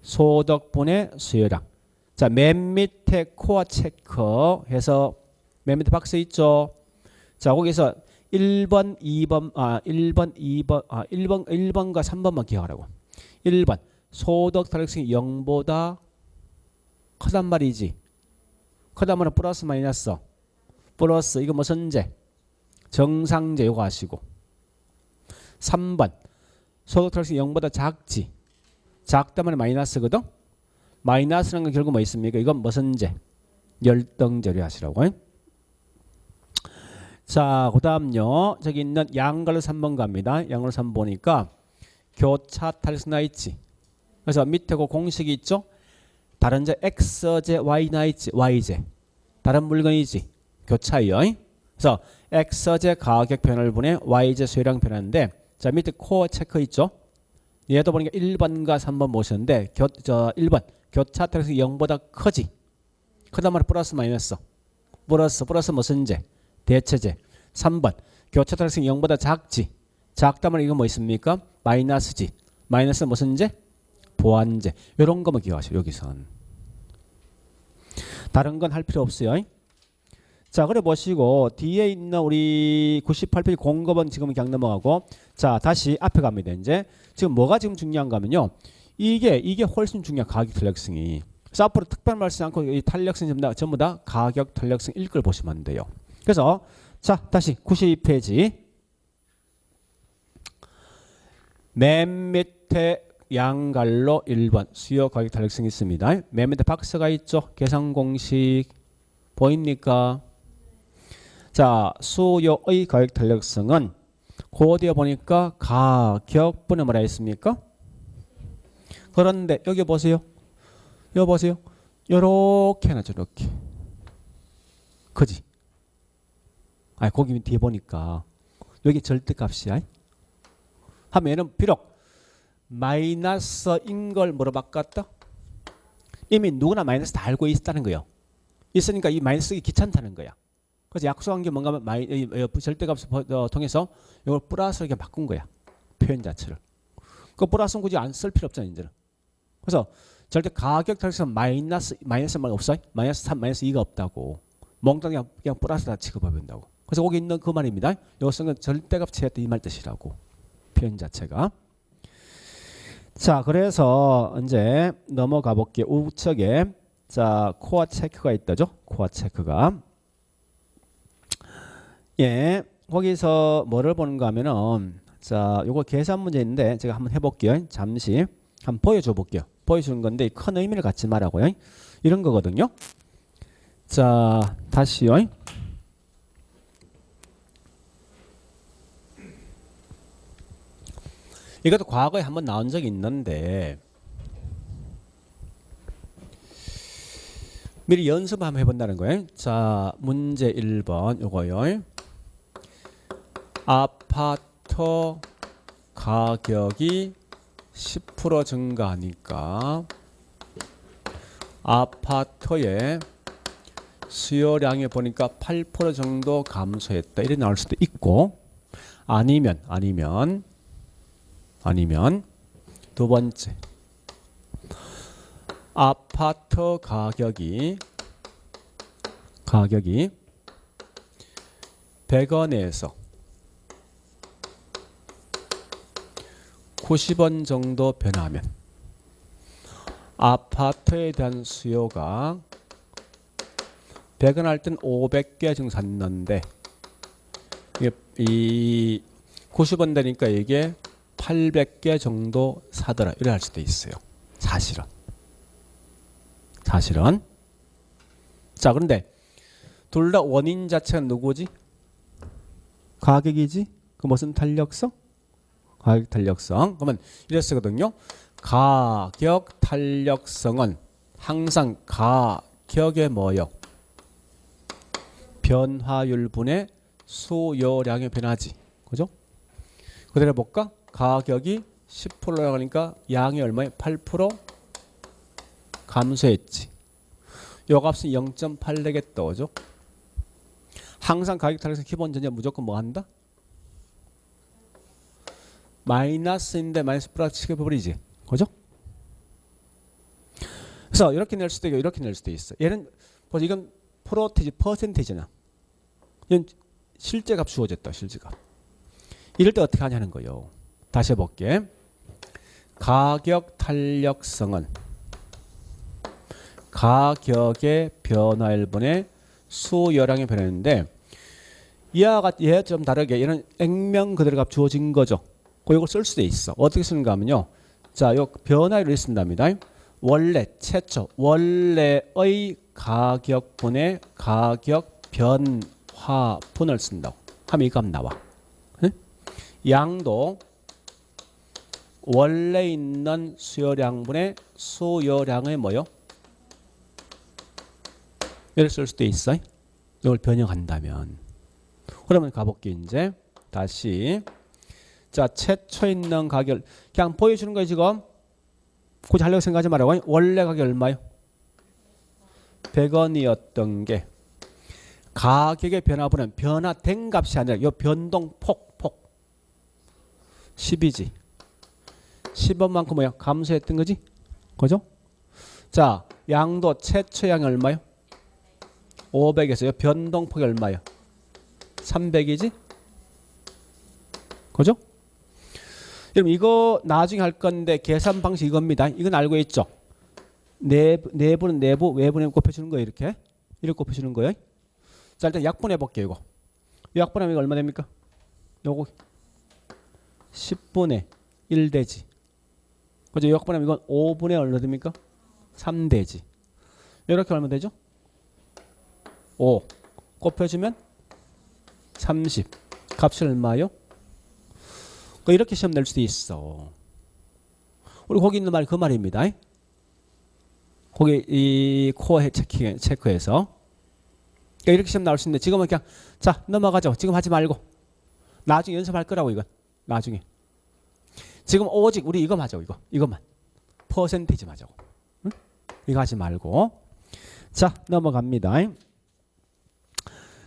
소득 분의 수요량. 자, 맨 밑에 코어 체크해서 맨 밑에 박스 있죠? 자, 거기서 1번, 1번과 3번만 기억하라고. 1번 소득 탄력성이 0보다 크단 말이지. 크단 말은 플러스 마이너스. 플러스 이거 무슨 제? 정상제 요거 하시고. 3번 소득 탄력성이 0보다 작지. 작단 말은 마이너스거든. 마이너스라는 건 결국 뭐 있습니까? 이건 무슨 제? 열등제로 하시라고. 자, 그 다음요. 저기 있는 양갈로 3번 갑니다. 양갈로 3번 보니까 교차 탄력성 나 있지. 그래서 밑에 그 공식이 있죠. 다른 제 X제 Y나 있지. Y제. 다른 물건이지. 교차요. 그래서 X제 가격 변화분의 Y제 수요량 변화인데 자 밑에 코어 체크 있죠. 얘도 보니까 1번과 3번 모셨는데 1번 교차 탄력성이 0보다 크지. 크단 말은 플러스 마이너스. 플러스 무슨 제? 대체제. 3번 교차 탄력성이 0보다 작지. 작단 말은 이거 뭐 있습니까? 마이너스지. 마이너스 무슨 제? 보완제. 이런 거만 기억하세요. 여기선. 다른 건 할 필요 없어요. 자, 그래 보시고 뒤에 있는 우리 98페이지 공급은 지금 그냥 넘어가고 자, 다시 앞에 갑니다. 이제 지금 뭐가 지금 중요한가 하면요. 이게 훨씬 중요한 가격 탄력성이. 그래서 앞으로 특별 말씀 않고 이 탄력성 전부 다 가격 탄력성 읽을 보시면 돼요. 그래서 자, 다시 92페이지 맨 밑에 양갈로 1번 수요 가격 탄력성이 있습니다. 맨 밑에 박스가 있죠. 계산 공식 보입니까? 자, 수요의 가격 탄력성은 고대에 보니까 가격분에 뭐라 했습니까? 그런데 여기 보세요. 여기 보세요. 요렇게 해놨죠. 이렇게. 그지? 아, 거기 뒤에 보니까 여기 절대값이야. 하면 얘는 비록 마이너스인 걸 뭐로 바꿨다? 이미 누구나 마이너스 다 알고 있다는 거예요. 있으니까 이 마이너스 쓰기 귀찮다는 거야. 그래서 약속한 게 뭔가 하면 절대값을 통해서 이걸 플러스로 이렇게 바꾼 거야. 표현 자체를. 그 플러스는 굳이 안 쓸 필요 없잖아요. 이제는. 그래서 절대 가격 탄력성 마이너스 말 없어요? 마이너스 3, 마이너스 2가 없다고. 몽땅 그냥 플러스 다 취급해본다고. 그래서 거기 있는 그 말입니다. 이것은 절대값 취했다 이 말 뜻이라고. 표현 자체가. 자, 그래서 이제 넘어가 볼게요. 우측에 자 코어 체크가 있다죠. 코어 체크가. 예, 거기서 뭐를 보는가 하면은 자, 요거 계산 문제인데 제가 한번 해볼게요. 잠시 한번 보여줘 볼게요. 보여주는 건데 큰 의미를 갖지 말라고요. 이런 거거든요. 자, 다시요. 이것도 과거에 한번 나온 적이 있는데 미리 연습 한번 해본다는 거예요. 자, 문제 1번 요거요. 아파트 가격이 10% 증가하니까 아파트의 수요량에 보니까 8% 정도 감소했다. 이래 나올 수도 있고 아니면 두 번째 아파트 가격이 100원에서 90원 정도 변하면 아파트에 대한 수요가 100원 할 땐 500개 정도 샀는데 이 90원 되니까 이게 800개 정도 사더라. 이래 할 수도 있어요. 사실은. 자, 그런데 둘 다 원인 자체가 누구지? 가격이지? 그 무슨 탄력성? 가격 탄력성. 그러면 이래 쓰거든요. 가격 탄력성은 항상 가격의 뭐요? 변화율 분의 수요량의 변화지. 그죠? 그대로 볼까? 가격이 10% 나가니까 양이 얼마에 8% 감소했지. 요 값은 0.8 되겠다. 그죠? 항상 가격 탄력성 기본 전제 무조건 뭐 한다? 마이너스인데 마이너스 플러스 취급해버리지. 그죠? 그래서 이렇게 낼 수도 있고 이렇게 낼 수도 있어. 얘는 이건 퍼센테이지나 이건 실제값 주어졌다. 실제값. 이럴 때 어떻게 하냐는 거예요. 다시 해볼게. 가격 탄력성은 가격의 변화일분의 수요량의 변화인데 얘와 좀 다르게 얘는 액면 그대로 값 주어진 거죠. 이걸 쓸 수도 있어. 어떻게 쓰는가 하면요. 자, 요 변화율을 쓴답니다. 원래 최초 원래의 가격분의 가격 변화분을 쓴다고 하면 이 값 나와. 응? 양도 원래 있는 수요량분의 수요량의 뭐요? 이렇게 쓸 수도 있어. 이걸 변형한다면. 그러면 가볼게 이제. 다시. 자, 최초 있는 가격 그냥 보여주는 거예요 지금. 굳이 하려고 생각하지 말라고. 원래 가격이 얼마요? 100원이었던 게 가격의 변화분은 변화된 값이 아니라 이 변동폭 10이지. 10원만큼 뭐야? 감소했던 거지. 그죠? 자, 양도 최초 양이 얼마요? 500에서 이 변동폭이 얼마요? 300이지. 그죠? 그럼 이거 나중에 할 건데 계산 방식 이겁니다. 이건 알고 있죠? 내부는 내부, 외부는 곱해주는 거예요. 이렇게 곱해주는 거예요. 자, 일단 약분해 볼게요. 이거 약분하면 이거 얼마 됩니까? 요거 10분의 1 되지. 그죠? 약분하면 이건 5분의 얼마 됩니까? 3 되지. 이렇게 얼마 되죠? 5 곱해주면 30. 값이 얼마요? 이렇게 시험 낼 수도 있어. 우리 거기 있는 말이 그 말입니다. 거기 이 코어 체크해서 이렇게 시험 나올 수 있는데 지금은 그냥 자 넘어가죠. 지금 하지 말고 나중에 연습할 거라고. 이건 나중에. 지금 오직 우리 이거 맞아. 이것만 퍼센테이지 맞자고. 응? 이거 하지 말고. 자, 넘어갑니다.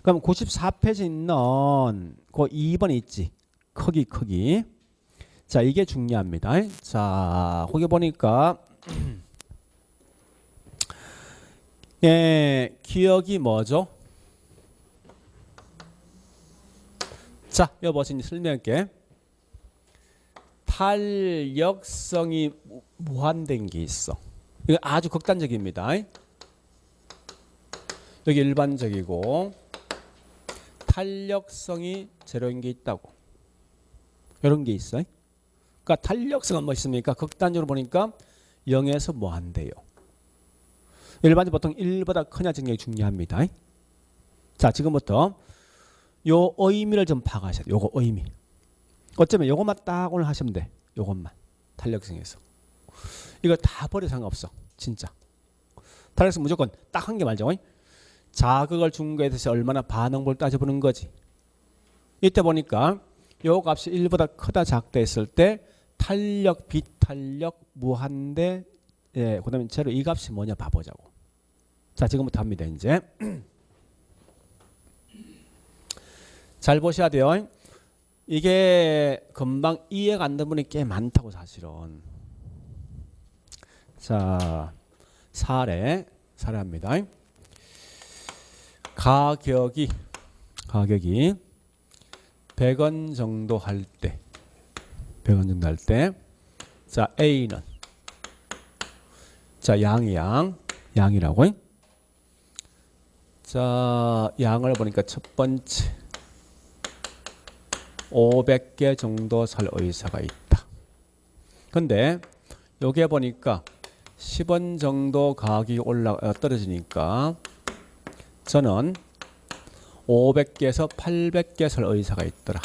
그럼 94페이지 있는 그 2번 있지. 크기. 자, 이게 중요합니다. 자, 거기 보니까 예, 기억이 뭐죠? 자, 여기 보시니 설명할게. 탄력성이 무한된 게 있어. 이거 아주 극단적입니다. 여기 일반적이고 탄력성이 제로인 게 있다고. 이런 게 있어요. 그러니까 탄력성은 뭐 있습니까? 극단적으로 보니까 0에서 무한대요. 일반적으로 보통 1보다 크냐 적는 게 중요합니다. 자, 지금부터 요 의미를 좀 파악하셔야 돼요. 요거 의미. 어쩌면 요것만 딱 오늘 하시면 돼. 요것만. 탄력성에서. 이거 다 버려 상관없어. 진짜. 탄력성 무조건 딱 한 개 말죠. 자극을 준 거에 대해서 얼마나 반응을 따져보는 거지. 이때 보니까 요 값이 1보다 크다 작다 했을 때 탄력, 비탄력, 무한대, 예, 그 다음에 제로 이 값이 뭐냐 봐보자고. 자, 지금부터 합니다. 이제. 잘 보셔야 돼요. 이게 금방 이해가 안 되는 분이 꽤 많다고 사실은. 자, 사례합니다. 가격이 100원 정도 할 때, 100원 정도 할 때, 자, A는, 자, 양이라고. 자, 양을 보니까 첫 번째 500개 정도 살 의사가 있다. 근데 요게 보니까 10원 정도 가격이 떨어지니까 저는 500개에서 800개 살 의사가 있더라.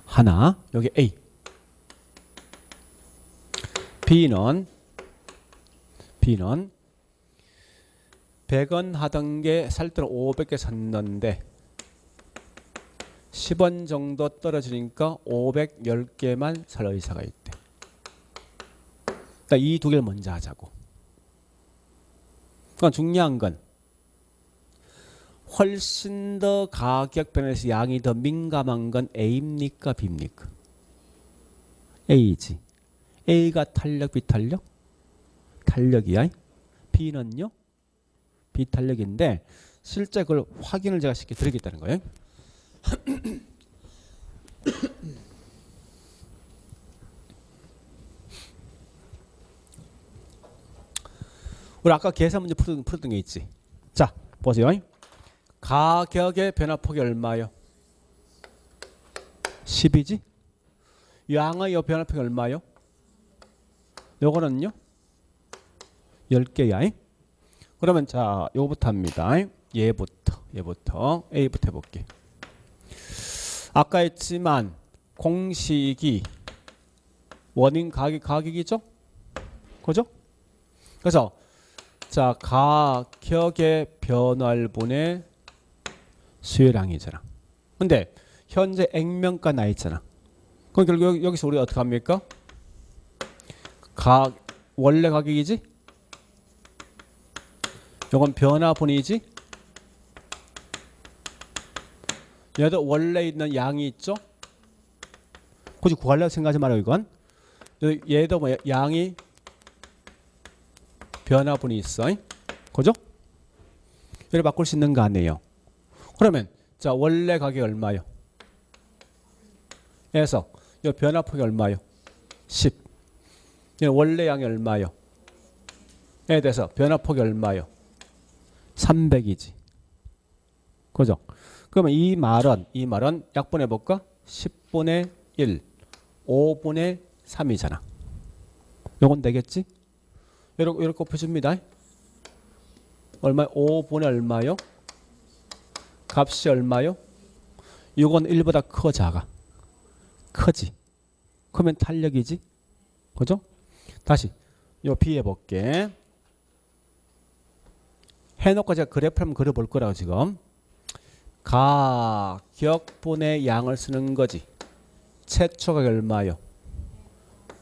하나, 여기 A. B는 100원 하던 게 살 때는 500개 샀는데 10원 정도 떨어지니까 510개만 살 의사가 있대. 그러니까 이 두 개를 먼저 하자고. 그러니까 중요한 건 훨씬 더 가격 변화에서 양이 더 민감한 건 A입니까 B입니까? A지. A가 탄력 비탄력? 탄력이야. B는요? 비탄력인데 실제 그걸 확인을 제가 쉽게 드리겠다는 거예요. 우리 아까 계산 문제 풀었던 게 있지. 자, 보세요. 가격의 변화폭이 얼마요? 10이지? 양의 변화폭이 얼마요? 요거는요? 10개야. 그러면 자, 요거부터 합니다. 얘부터 A부터 해볼게. 아까 했지만 공식이 원인 가격이죠? 그죠? 그래서 자, 가격의 변화분의 수요량이잖아. 근데 현재 액면가 나 있잖아. 그럼 결국 여기서 우리가 어떻게 합니까? 원래 가격이지? 이건 변화분이지? 얘도 원래 있는 양이 있죠? 굳이 구하려고 생각하지 말아요. 이건 얘도 뭐 양이 변화분이 있어. 그죠? 얘를 바꿀 수 있는 거 아니에요. 그러면 자, 원래 가격이 얼마요? 그래서 이 변화폭이 얼마요? 10. 원래 양이 얼마요? 에 대해서 변화폭이 얼마요? 300이지. 그죠? 그러면 이 말은 약분해 볼까? 10분의 1, 5분의 3이잖아. 요건 되겠지? 이렇게 곱해줍니다. 얼마? 5분의 얼마요? 값이 얼마요? 이건 1보다 커 작아? 크지. 그러면 탄력이지. 그죠? 다시 요 비해 볼게. 해놓고 제가 그래프 한번 그려볼 거라고 지금. 가격분의 양을 쓰는 거지. 최초가 얼마요?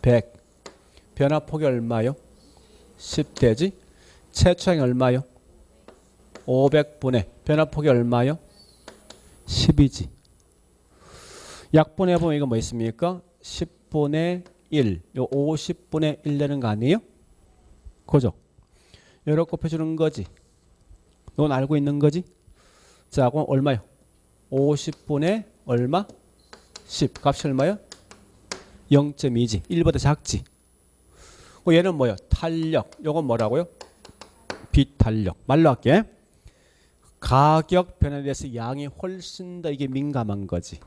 100. 변화폭이 얼마요? 10 되지. 최초양이 얼마요? 500분의 변화폭이 얼마요? 10이지. 약분해 보면 이거 뭐 있습니까? 10분의 1, 요 50분의 1 되는 거 아니에요? 그죠? 이렇게 곱해주는 거지. 이건 알고 있는 거지. 자, 그럼 얼마요? 50분의 얼마? 10. 값이 얼마야? 0.2지. 1보다 작지. 얘는 뭐야? 탄력. 요건 뭐라고요? 비탄력. 말로 할게. 가격 변화에 대해서 양이 훨씬 더 이게 민감한 거지.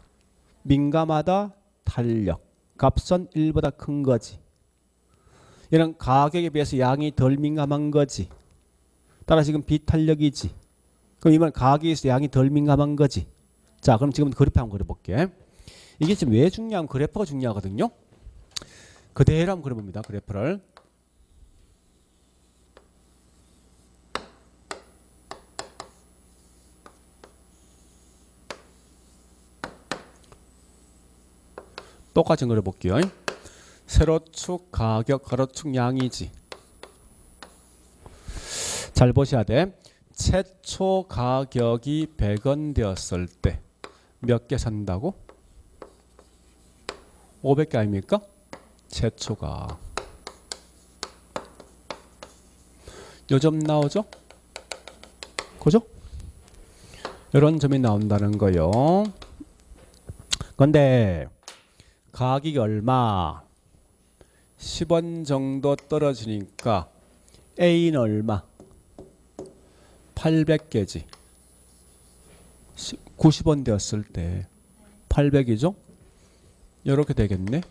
민감하다 탄력. 값은 1보다 큰 거지. 얘는 가격에 비해서 양이 덜 민감한 거지. 따라 지금 비탄력이지. 그럼 이번 가격에서 양이 덜 민감한 거지. 자, 그럼 지금 그래프 한번 그려볼게. 이게 지금 왜 중요하면 그래프가 중요하거든요. 그대로 한번 그려봅니다. 그래프를. 똑같이 그려볼게요. 세로축 가격, 가로축 양이지. 잘 보셔야 돼. 최초 가격이 100원 되었을 때 몇 개 산다고? 500개 아닙니까? 최초가. 요 점 나오죠? 그죠? 이런 점이 나온다는 거요. 근데 가격이 얼마? 10원 정도 떨어지니까 A는 얼마? 800개지. 90원 되었을 때 800이죠? 이렇게 되겠네.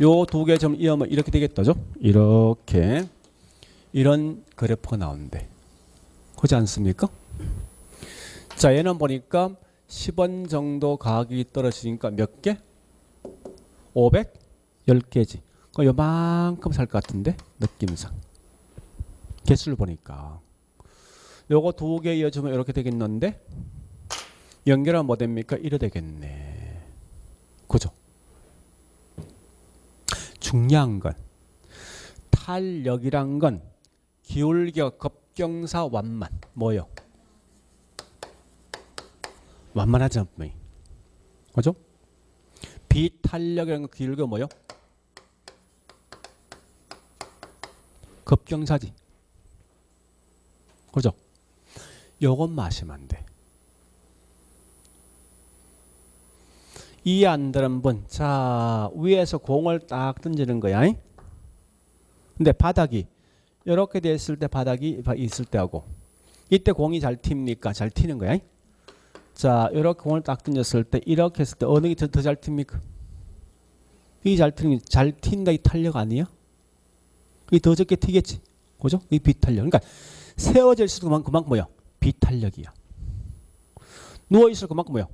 요 두 개 점 이으면 이렇게 되겠다죠? 이렇게. 이런 그래프가 나온대. 그렇지 않습니까? 자, 얘는 보니까 10원 정도 가격이 떨어지니까 몇 개? 500? 10개지. 그럼 요만큼 살 것 같은데? 느낌상. 개수를 보니까. 요거 두 개 이어주면 이렇게 되겠는데? 연결하면 뭐 됩니까? 이래 되겠네. 그죠? 중요한 건 탄력이란 건 기울기와 급경사 완만. 뭐요? 완만하지 않나요? 그죠? 비탄력이라는 거 기울기가 뭐요? 급경사지. 그죠? 요것만 아시면 안 돼. 이해 안 되는 분. 자, 위에서 공을 딱 던지는 거야. 근데 바닥이 이렇게 돼 있을 때 바닥이 있을 때하고 이때 공이 잘 튑니까? 잘 튀는 거야. 자, 이렇게 공을 딱 던졌을 때 이렇게 했을 때 어느 게 더 잘 튑니까? 이게 잘 튀는 잘 튄다 이 탄력 아니야? 이게 더 적게 튀겠지. 그죠? 이 비탄력. 그러니까 세워져 있을 그만큼 뭐야? 비탄력이야. 누워 있을 그만큼 뭐야?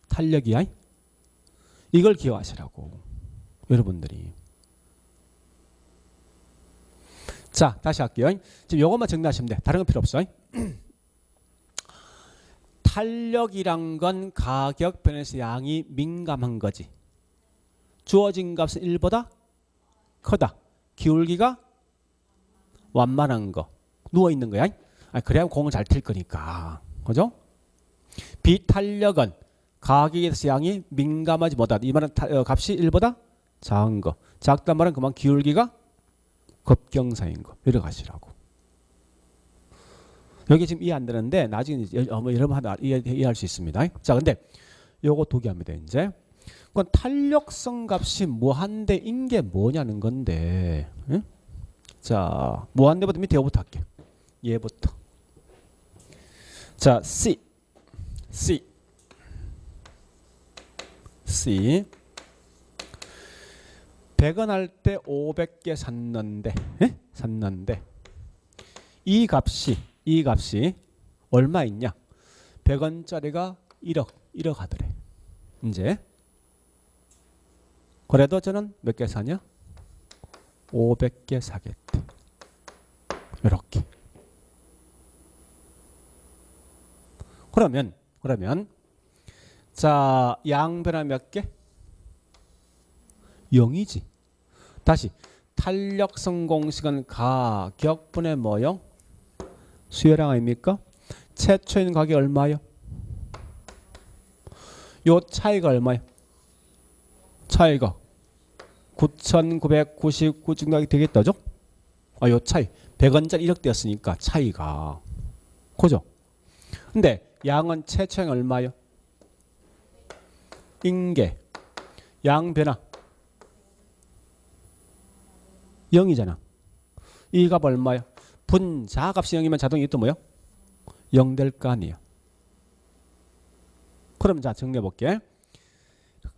탄력이야. 이걸 기억하시라고. 여러분들이. 자, 다시 할게요. 지금 이것만 정리하시면 돼. 다른 건 필요 없어. 탄력이란 건 가격 변화에서 양이 민감한 거지. 주어진 값은 1보다 크다. 기울기가 완만한 거. 누워 있는 거야. 그래야 공을 잘 튈 거니까. 그죠? 비탄력은 가격에 대해서 양이 민감하지 못하다. 이 말은 값이 1보다 작은 거. 작단 말은 그만 기울기가 급경사인 거. 이렇게 가시라고. 여기 지금 이해 안 되는데 나중에 여러분 하나 이해할 수 있습니다. 자, 근데 요거 두 개 합니다. 이제. 그건 탄력성 값이 무한대인 게 뭐냐는 건데. 응? 자, 무한대보다 밑에 요부터 할게. 얘부터. 자, C. 100원 할 때 500개 샀는데 이 값이 얼마 있냐? 100원짜리가 1억 하더래. 이제 그래도 저는 몇 개 사냐? 500개 사겠대. 이렇게. 그러면 자, 양변화 몇 개? 0이지. 다시 탄력성 공식은 가격분의 뭐요? 수요량 아닙니까? 최초 있는 가격이 얼마요? 요 차이가 얼마요? 차이가 9,999 정도 되겠다죠? 요 차이 100원짜리 1억 되었으니까 차이가. 그죠? 근데 양은 최초량 얼마요? 인계 양 변화 0이잖아. 이 값 얼마야? 분자값이 0이면 자동이 또 뭐요? 0 될 거 아니에요. 그럼 자 정리해 볼게.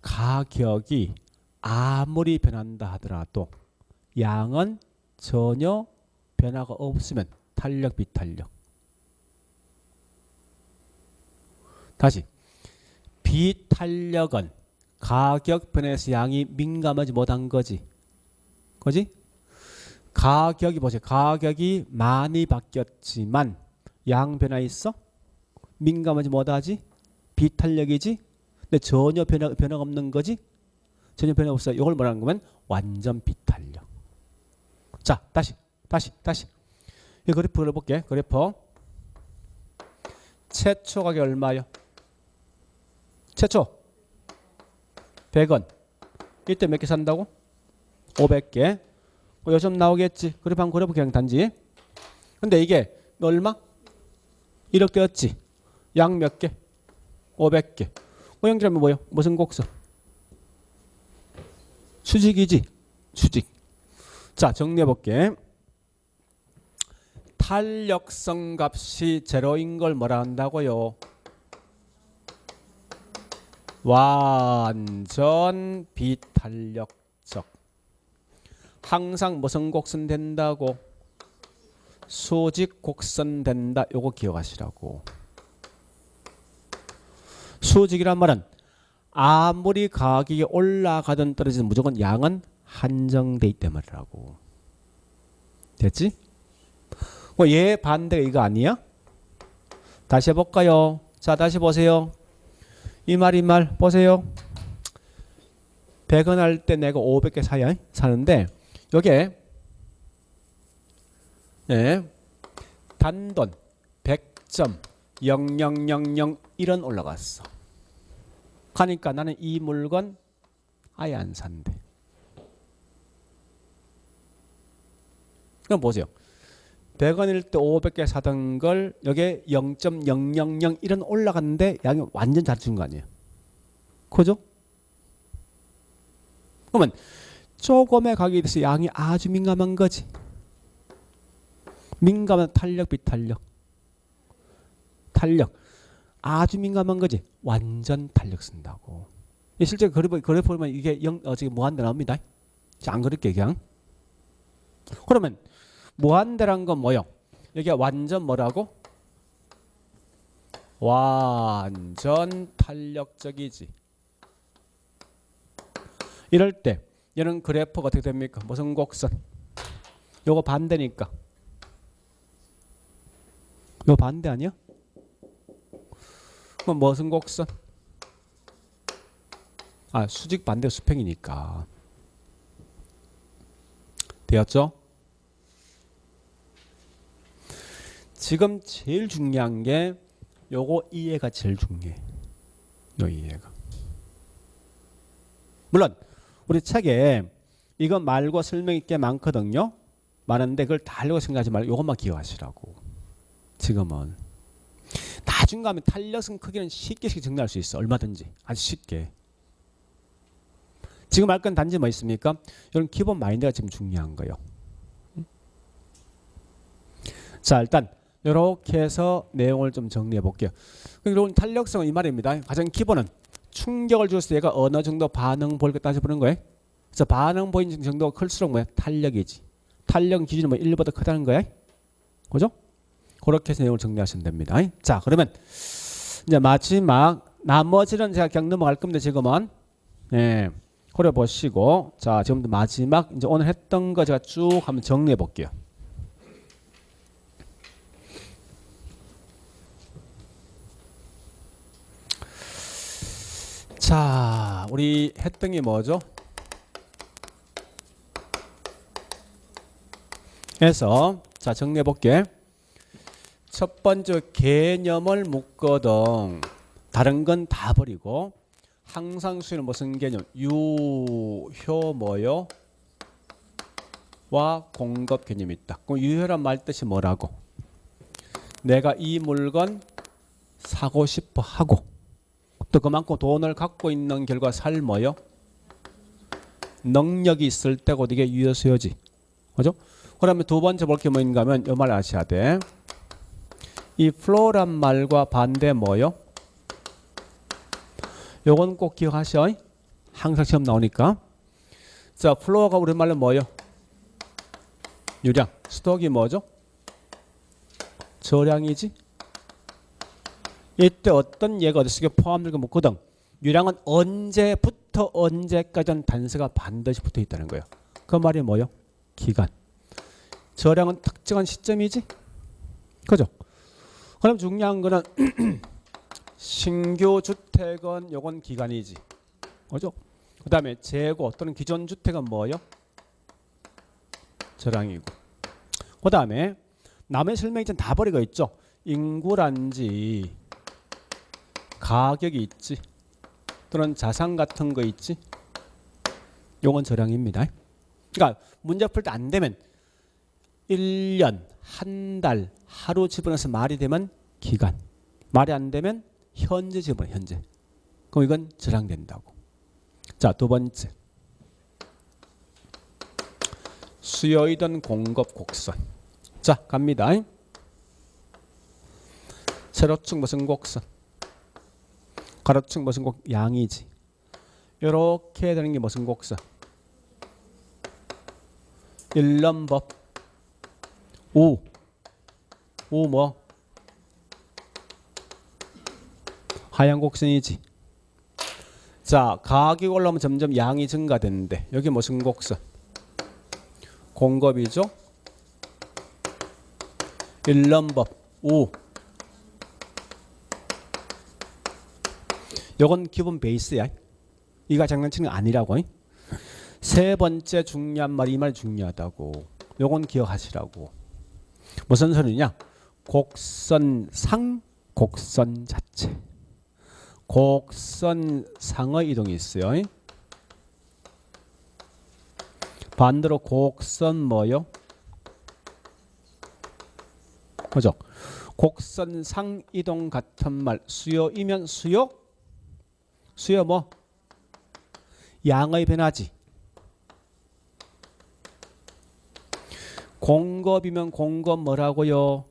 가격이 아무리 변한다 하더라도 양은 전혀 변화가 없으면 탄력 비탄력. 다시 비탄력은 가격 변화에서 양이 민감하지 못한 거지. 그지? 가격이 보세요. 가격이 많이 바뀌었지만 양 변화 있어? 민감하지 못하지? 비탄력이지? 근데 전혀 변화가 없는 거지? 전혀 변화 없어. 이걸 뭐라는 거면 완전 비탄력. 자, 다시. 이 그래프 그려볼게. 그래프. 최초 가격 얼마요? 최초 100원. 이때 몇 개 산다고? 500개. 요즘 나오겠지. 그래프 한번 그려볼게. 그냥 단지. 근데 이게 얼마? 1억 되었지. 양 몇 개? 500개. 연결하면 뭐예요? 무슨 곡선? 수직이지. 수직. 자, 정리해볼게. 탄력성 값이 제로인 걸 뭐라 한다고요? 완전 비탄력적. 항상 무슨 곡선 된다고? 수직 곡선 된다. 요거 기억하시라고. 수직이란 말은 아무리 가격이 올라가든 떨어지든 무조건 양은 한정돼 있단 말이라고. 됐지? 얘 반대가 이거 아니야? 다시 해볼까요? 자, 다시 보세요. 이 말 보세요. 100원 할 때 내가 500개 사는데 요게 단돈 100.0001원 올라갔어. 가니까 나는 이 물건 아예 안 산대. 그럼 보세요. 100원일 때 500개 사던 걸 여기에 0.0001원 올라갔는데 양이 완전 잘 준 거 아니에요? 그죠? 그러면 조금의 가격에 대해서 양이 아주 민감한 거지. 민감한 탄력 비탄력. 탄력. 아주 민감한 거지. 완전 탄력 쓴다고. 실제 그래프 보면 이게 지금 무한대 나옵니다. 자, 안 그럴게 그냥. 그러면 무한대란 건 뭐요? 여기 완전 뭐라고? 완전 탄력적이지. 이럴 때 얘는 그래프가 어떻게 됩니까? 무슨 곡선? 요거 반대니까. 요 반대 아니야? 그럼 무슨 곡선? 아, 수직 반대 수평이니까. 되었죠? 지금 제일 중요한 게 요거 이해가 제일 중요해. 요 이해가. 물론 우리 책에 이거 말고 설명이 꽤 많거든요. 많은데 그걸 다 하려고 생각하지 말고 요것만 기억하시라고. 지금은. 나중 가면 탄력성 크기는 쉽게 정리할 수 있어. 얼마든지. 아주 쉽게. 지금 할 건 단지 뭐 있습니까? 이런 기본 마인드가 지금 중요한 거예요. 자, 일단 이렇게 해서 내용을 좀 정리해 볼게요. 그리고 탄력성은 이 말입니다. 가장 기본은 충격을 줬을 때 얘가 어느 정도 반응 보일까 따져보는 거예요. 그래서 반응 보이는 정도가 클수록 뭐야? 탄력이지. 탄력 기준이 뭐 1보다 크다는 거야. 그죠? 그렇게 해서 내용을 정리하시면 됩니다. 자, 그러면 이제 마지막 나머지는 제가 그냥 넘어갈 겁니다. 지금은. 네. 그래 보시고 자, 지금부터 마지막 이제 오늘 했던 거 제가 쭉 한번 정리해 볼게요. 자, 우리 했던 게 뭐죠? 해서 자, 정리해 볼게. 첫 번째 개념을 묶거든. 다른 건 다 버리고 항상수는 무슨 개념? 유효 뭐요? 와 공급 개념이 있다. 그럼 유효란 말 뜻이 뭐라고? 내가 이 물건 사고 싶어 하고 또 그만큼 돈을 갖고 있는 결과 살 뭐요? 능력이 있을 때 곧 이게 유효수요지. 그죠? 그러면 두 번째 볼 게 뭐인가 하면 이 말 아셔야 돼. 이 flow란 말과 반대 뭐요? 요건 꼭 기억하셔. 항상 시험 나오니까. 자, flow가 우리말로 뭐요? 유량. 스톡이 뭐죠? 저량이지. 이때 어떤 예가 어디 속에 포함되고 묻거든. 유량은 언제부터 언제까지는 단서가 반드시 붙어 있다는 거예요. 그 말이 뭐요? 기간. 저량은 특정한 시점이지. 그죠? 그럼 중요한 거는 신규 주택은 요건 기간이지. 그죠? 그 다음에 재고 또는 기존 주택은 뭐요? 저량이고. 그 다음에 남의 설명이 다 버리고 있죠. 인구란지 가격이 있지. 또는 자산 같은 거 있지. 요건 저량입니다. 그러니까 문제 풀 때 안 되면 1년, 한 달, 하루 집어넣어서 말이 되면 기간. 말이 안 되면 현재 집어넣어 현재. 그럼 이건 저량된다고. 자, 두 번째. 수요이든 공급 곡선. 자, 갑니다. 세로축 무슨 곡선? 가로축 무슨 양이지. 이렇게 되는 게 무슨 곡선? 1넘법 5. 5 뭐? 하향 곡선이지. 자, 가격이 올라오면 점점 양이 증가되는데 여기 무슨 곡선? 공급이죠. 1넘법 5. 요건 기본 베이스야. 이가 장난치는 거 아니라고. 세 번째 중요한 말이 이 말 중요하다고. 요건 기억하시라고. 무슨 소리냐? 곡선상, 곡선 자체. 곡선상의 이동이 있어요. 반대로 곡선 뭐요? 그죠? 곡선상 이동 같은 말. 수요이면 수요? 수요 뭐? 양의 변화지. 공급이면 공급 뭐라고요?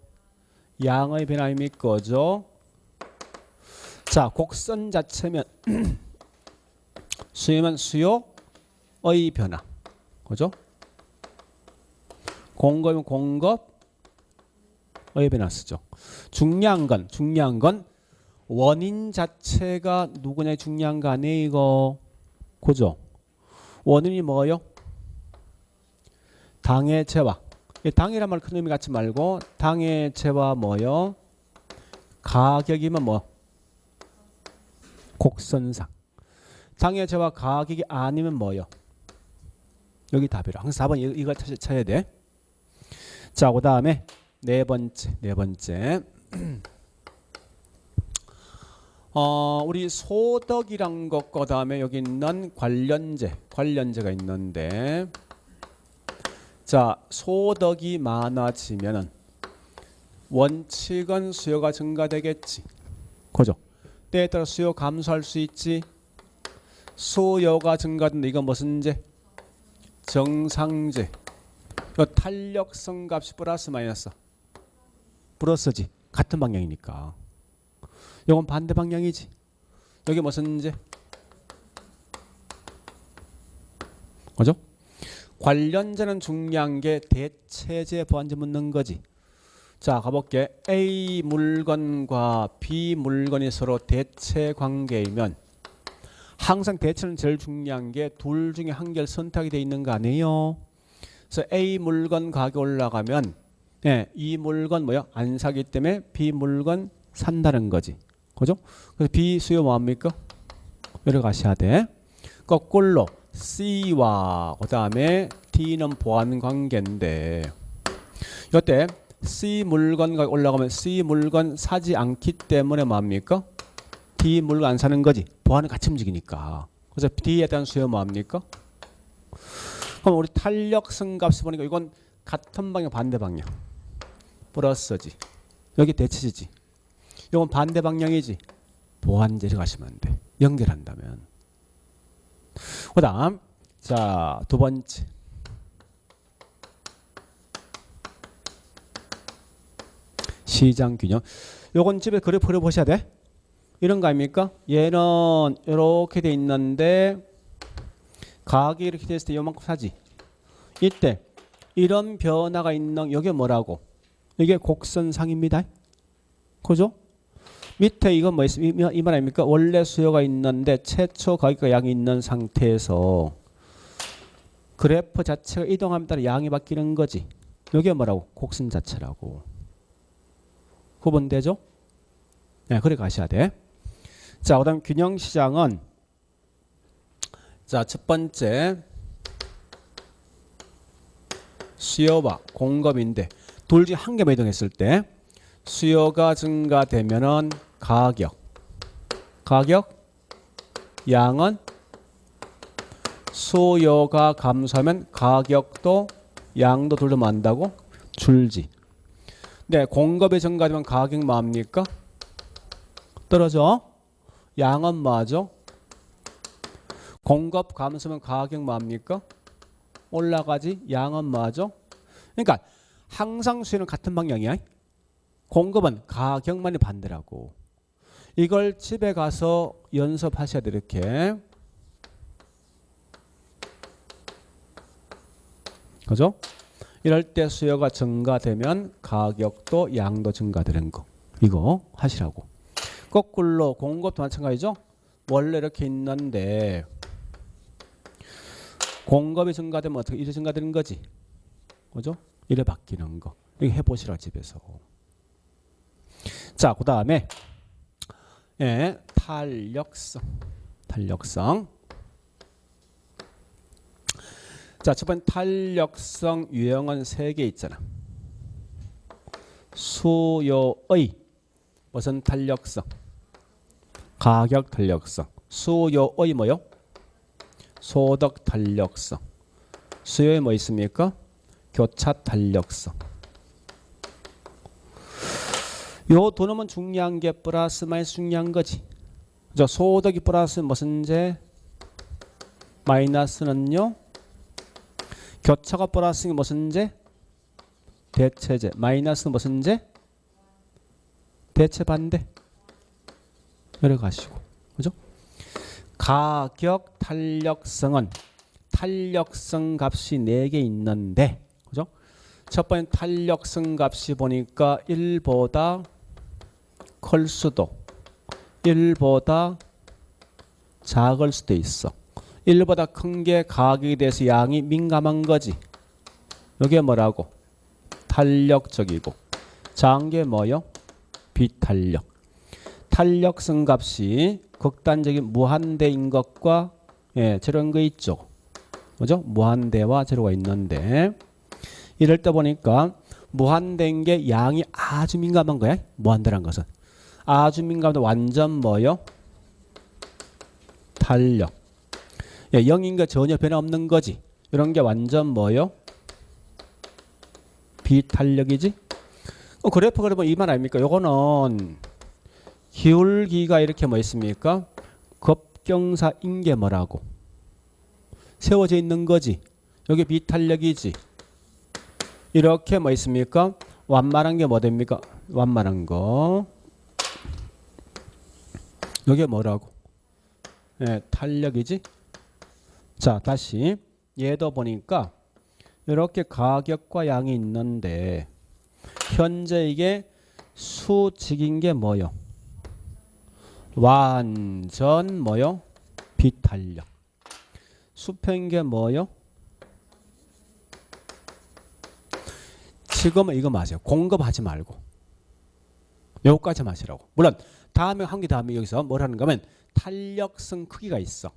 양의 변화입니까? 그죠? 자, 곡선 자체면 수요면 수요의 변화. 그죠? 공급이면 공급의 변화 쓰죠. 중요한 건 원인 자체가 누구냐 중요한 거 아니에요, 이거. 그죠? 원인이 뭐예요? 당의 재화. 당이란 말 큰 의미 갖지 말고 당의 재화 뭐요? 가격이면 뭐? 곡선상. 당의 재화 가격이 아니면 뭐요? 여기 답이라. 항상 4번 이거 찾아야 돼. 자, 그 다음에 네 번째. 우리 소득이란 것, 그 다음에 여기 있는 관련제가 있는데, 자, 소득이 많아지면은 원칙은 수요가 증가되겠지. 그죠? 때에 따라 수요 감소할 수 있지. 수요가 증가된다. 이건 무슨 제? 정상제. 이 탄력성 값이 플러스 마이너스? 플러스지. 같은 방향이니까. 이건 반대 방향이지. 여기 무슨 제? 그죠? 관련제는 중요한 게 대체제 보완제 묻는 거지. 자, 가볼게. A 물건과 B 물건이 서로 대체 관계이면 항상 대체는 제일 중요한 게 둘 중에 한 개를 선택이 돼 있는 거 아니에요? 그래서 A 물건 가격 올라가면 이 물건 뭐야? 안 사기 때문에 B 물건 산다는 거지. 그죠? 그래서 B 수요 뭐합니까? 여기 가셔야 돼. 거꾸로 C와 그 다음에 D는 보완 관계인데 이때 C 물건가 올라가면 C 물건 사지 않기 때문에 뭐합니까? D 물건 안 사는 거지. 보완은 같이 움직이니까. 그래서 D에 대한 수요 뭐합니까? 그럼 우리 탄력성 값을 보니까 이건 같은 방향 반대 방향. 플러스지. 여기 대치지. 이건 반대 방향이지. 보완제를 가시면 돼. 연결한다면. 그 다음 자 두 번째 시장균형. 요건 집에 그래프 그려보셔야 돼. 이런 거 아닙니까? 얘는 이렇게 돼 있는데 가격이 이렇게 됐을 때 요만큼 사지. 이때 이런 변화가 있는 이게 뭐라고? 이게 곡선상입니다. 그죠? 밑에 이건 뭐 있습니까? 이 말 아닙니까? 원래 수요가 있는데 최초 가격과 양이 있는 상태에서 그래프 자체가 이동함에 따라 양이 바뀌는 거지. 이게 뭐라고? 곡선 자체라고. 구분되죠? 네, 그래 가셔야 돼. 자, 그다음 균형 시장은 자, 첫 번째 수요와 공급인데 둘 중 한 개만 이동했을 때 수요가 증가되면은 가격, 양은 수요가 감소하면 가격도 양도 둘 다 만다고 줄지. 네, 공급이 증가되면 가격 뭐합니까? 떨어져. 양은 뭐하죠? 공급 감소하면 가격 뭐합니까? 올라가지. 양은 뭐하죠? 그러니까 항상 수요는 같은 방향이야. 공급은 가격만이 반대라고. 이걸 집에 가서 연습하셔야 돼. 이렇게. 그죠? 이럴 때 수요가 증가되면 가격도 양도 증가되는 거. 이거 하시라고. 거꾸로 공급도 마찬가지죠. 원래 이렇게 있는데 공급이 증가되면 어떻게 이래 증가되는 거지. 그죠? 이래 바뀌는 거. 이거 해보시라 집에서. 자, 그 다음에 예, 탄력성. 자, 첫 번째 탄력성 유형은 3개 있잖아. 수요의 무슨 탄력성? 가격 탄력성. 수요의 뭐요? 소득 탄력성. 수요에 뭐 있습니까? 교차 탄력성. 요 두 놈은 중요한 게 플러스 마이너스 중요한 거지. 저 소득이 플러스 무슨 제? 마이너스는요? 교차가 플러스는 무슨 제? 대체제. 마이너스는 무슨 제? 대체 반대. 여러 가시고. 그죠? 가격 탄력성은 탄력성 값이 4개 있는데, 그죠? 첫 번째 탄력성 값이 보니까 1보다 클 수도 1보다 작을 수도 있어. 1보다 큰 게 가격에 대해서 양이 민감한 거지. 이게 뭐라고? 탄력적이고. 작은 게 뭐요? 비탄력. 탄력성 값이 극단적인 무한대인 것과 예, 저런 거 있죠. 그죠? 무한대와 제로가 있는데 이럴 때 보니까 무한대인 게 양이 아주 민감한 거야. 무한대란 것은. 아주 민감한데 완전 뭐요? 탄력. 예, 0인 거 전혀 변화 없는 거지. 이런 게 완전 뭐요? 비탄력이지. 그래프 그려보면 이 말 아닙니까? 요거는 기울기가 이렇게 뭐 있습니까? 급경사인 게 뭐라고? 세워져 있는 거지. 여기 비탄력이지. 이렇게 뭐 있습니까? 완만한 게 뭐 됩니까? 완만한 거. 여기 뭐라고? 예, 탄력이지. 자, 다시 얘도 보니까 이렇게 가격과 양이 있는데 현재 이게 수직인 게 뭐요? 완전 뭐요? 비탄력. 수평인 게 뭐요? 지금은 이거 맞아요. 공급하지 말고 여기까지 마시라고. 물론 다음에 한 개 다음에 여기서 뭐라는 거면 탄력성 크기가 있어.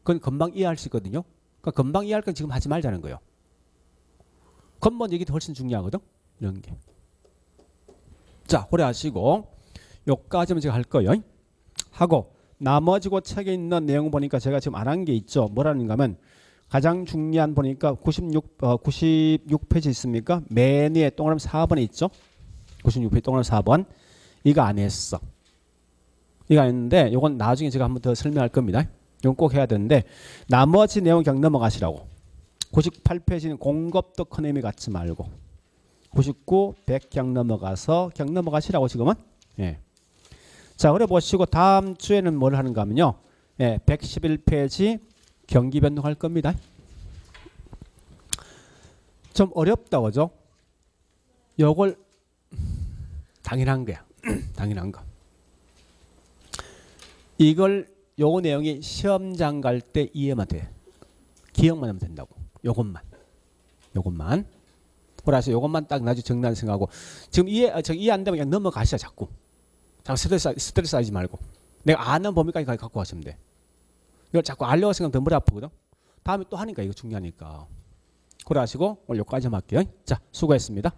그건 금방 이해할 수 있거든요. 그러니까 금방 이해할 건 지금 하지 말자는 거예요. 근본 얘기도 훨씬 중요하거든. 이런 게. 자, 오래 하시고 여기까지만 제가 할 거예요. 하고 나머지고 책에 있는 내용 보니까 제가 지금 안 한 게 있죠. 뭐라는가 하면 가장 중요한 보니까 96페이지 있습니까? 맨 위에 동그라미 4번에 있죠. 96페이지 동그라미 4번. 이거 안 했어. 이거 있는데 요건 나중에 제가 한번 더 설명할 겁니다. 이건 꼭 해야 되는데 나머지 내용 그냥 넘어가시라고. 98페이지는 공급도 큰 의미 갖지 말고 99, 100 그냥 넘어가서 그냥 넘어가시라고 지금은. 예. 자, 그래 보시고 다음 주에는 뭘 하는가 하면요. 예, 111페이지 경기 변동할 겁니다. 좀 어렵다 그죠? 요걸 당연한 거야. 당연한 거. 이걸 요거 내용이 시험장 갈 때 이해만 돼. 기억만 하면 된다고. 요것만. 그래서 요것만 딱 나중에 정리할 생각하고 지금 이해 안 되면 그냥 넘어가시자 자꾸. 자꾸 스트레스 하지 말고. 내가 아는 범위까지 갖고 가시면 돼. 이걸 자꾸 알려고 생각하면 더 머리 아프거든. 다음에 또 하니까 이거 중요하니까. 그래 하시고 오늘 여기까지 할게요. 자, 수고했습니다.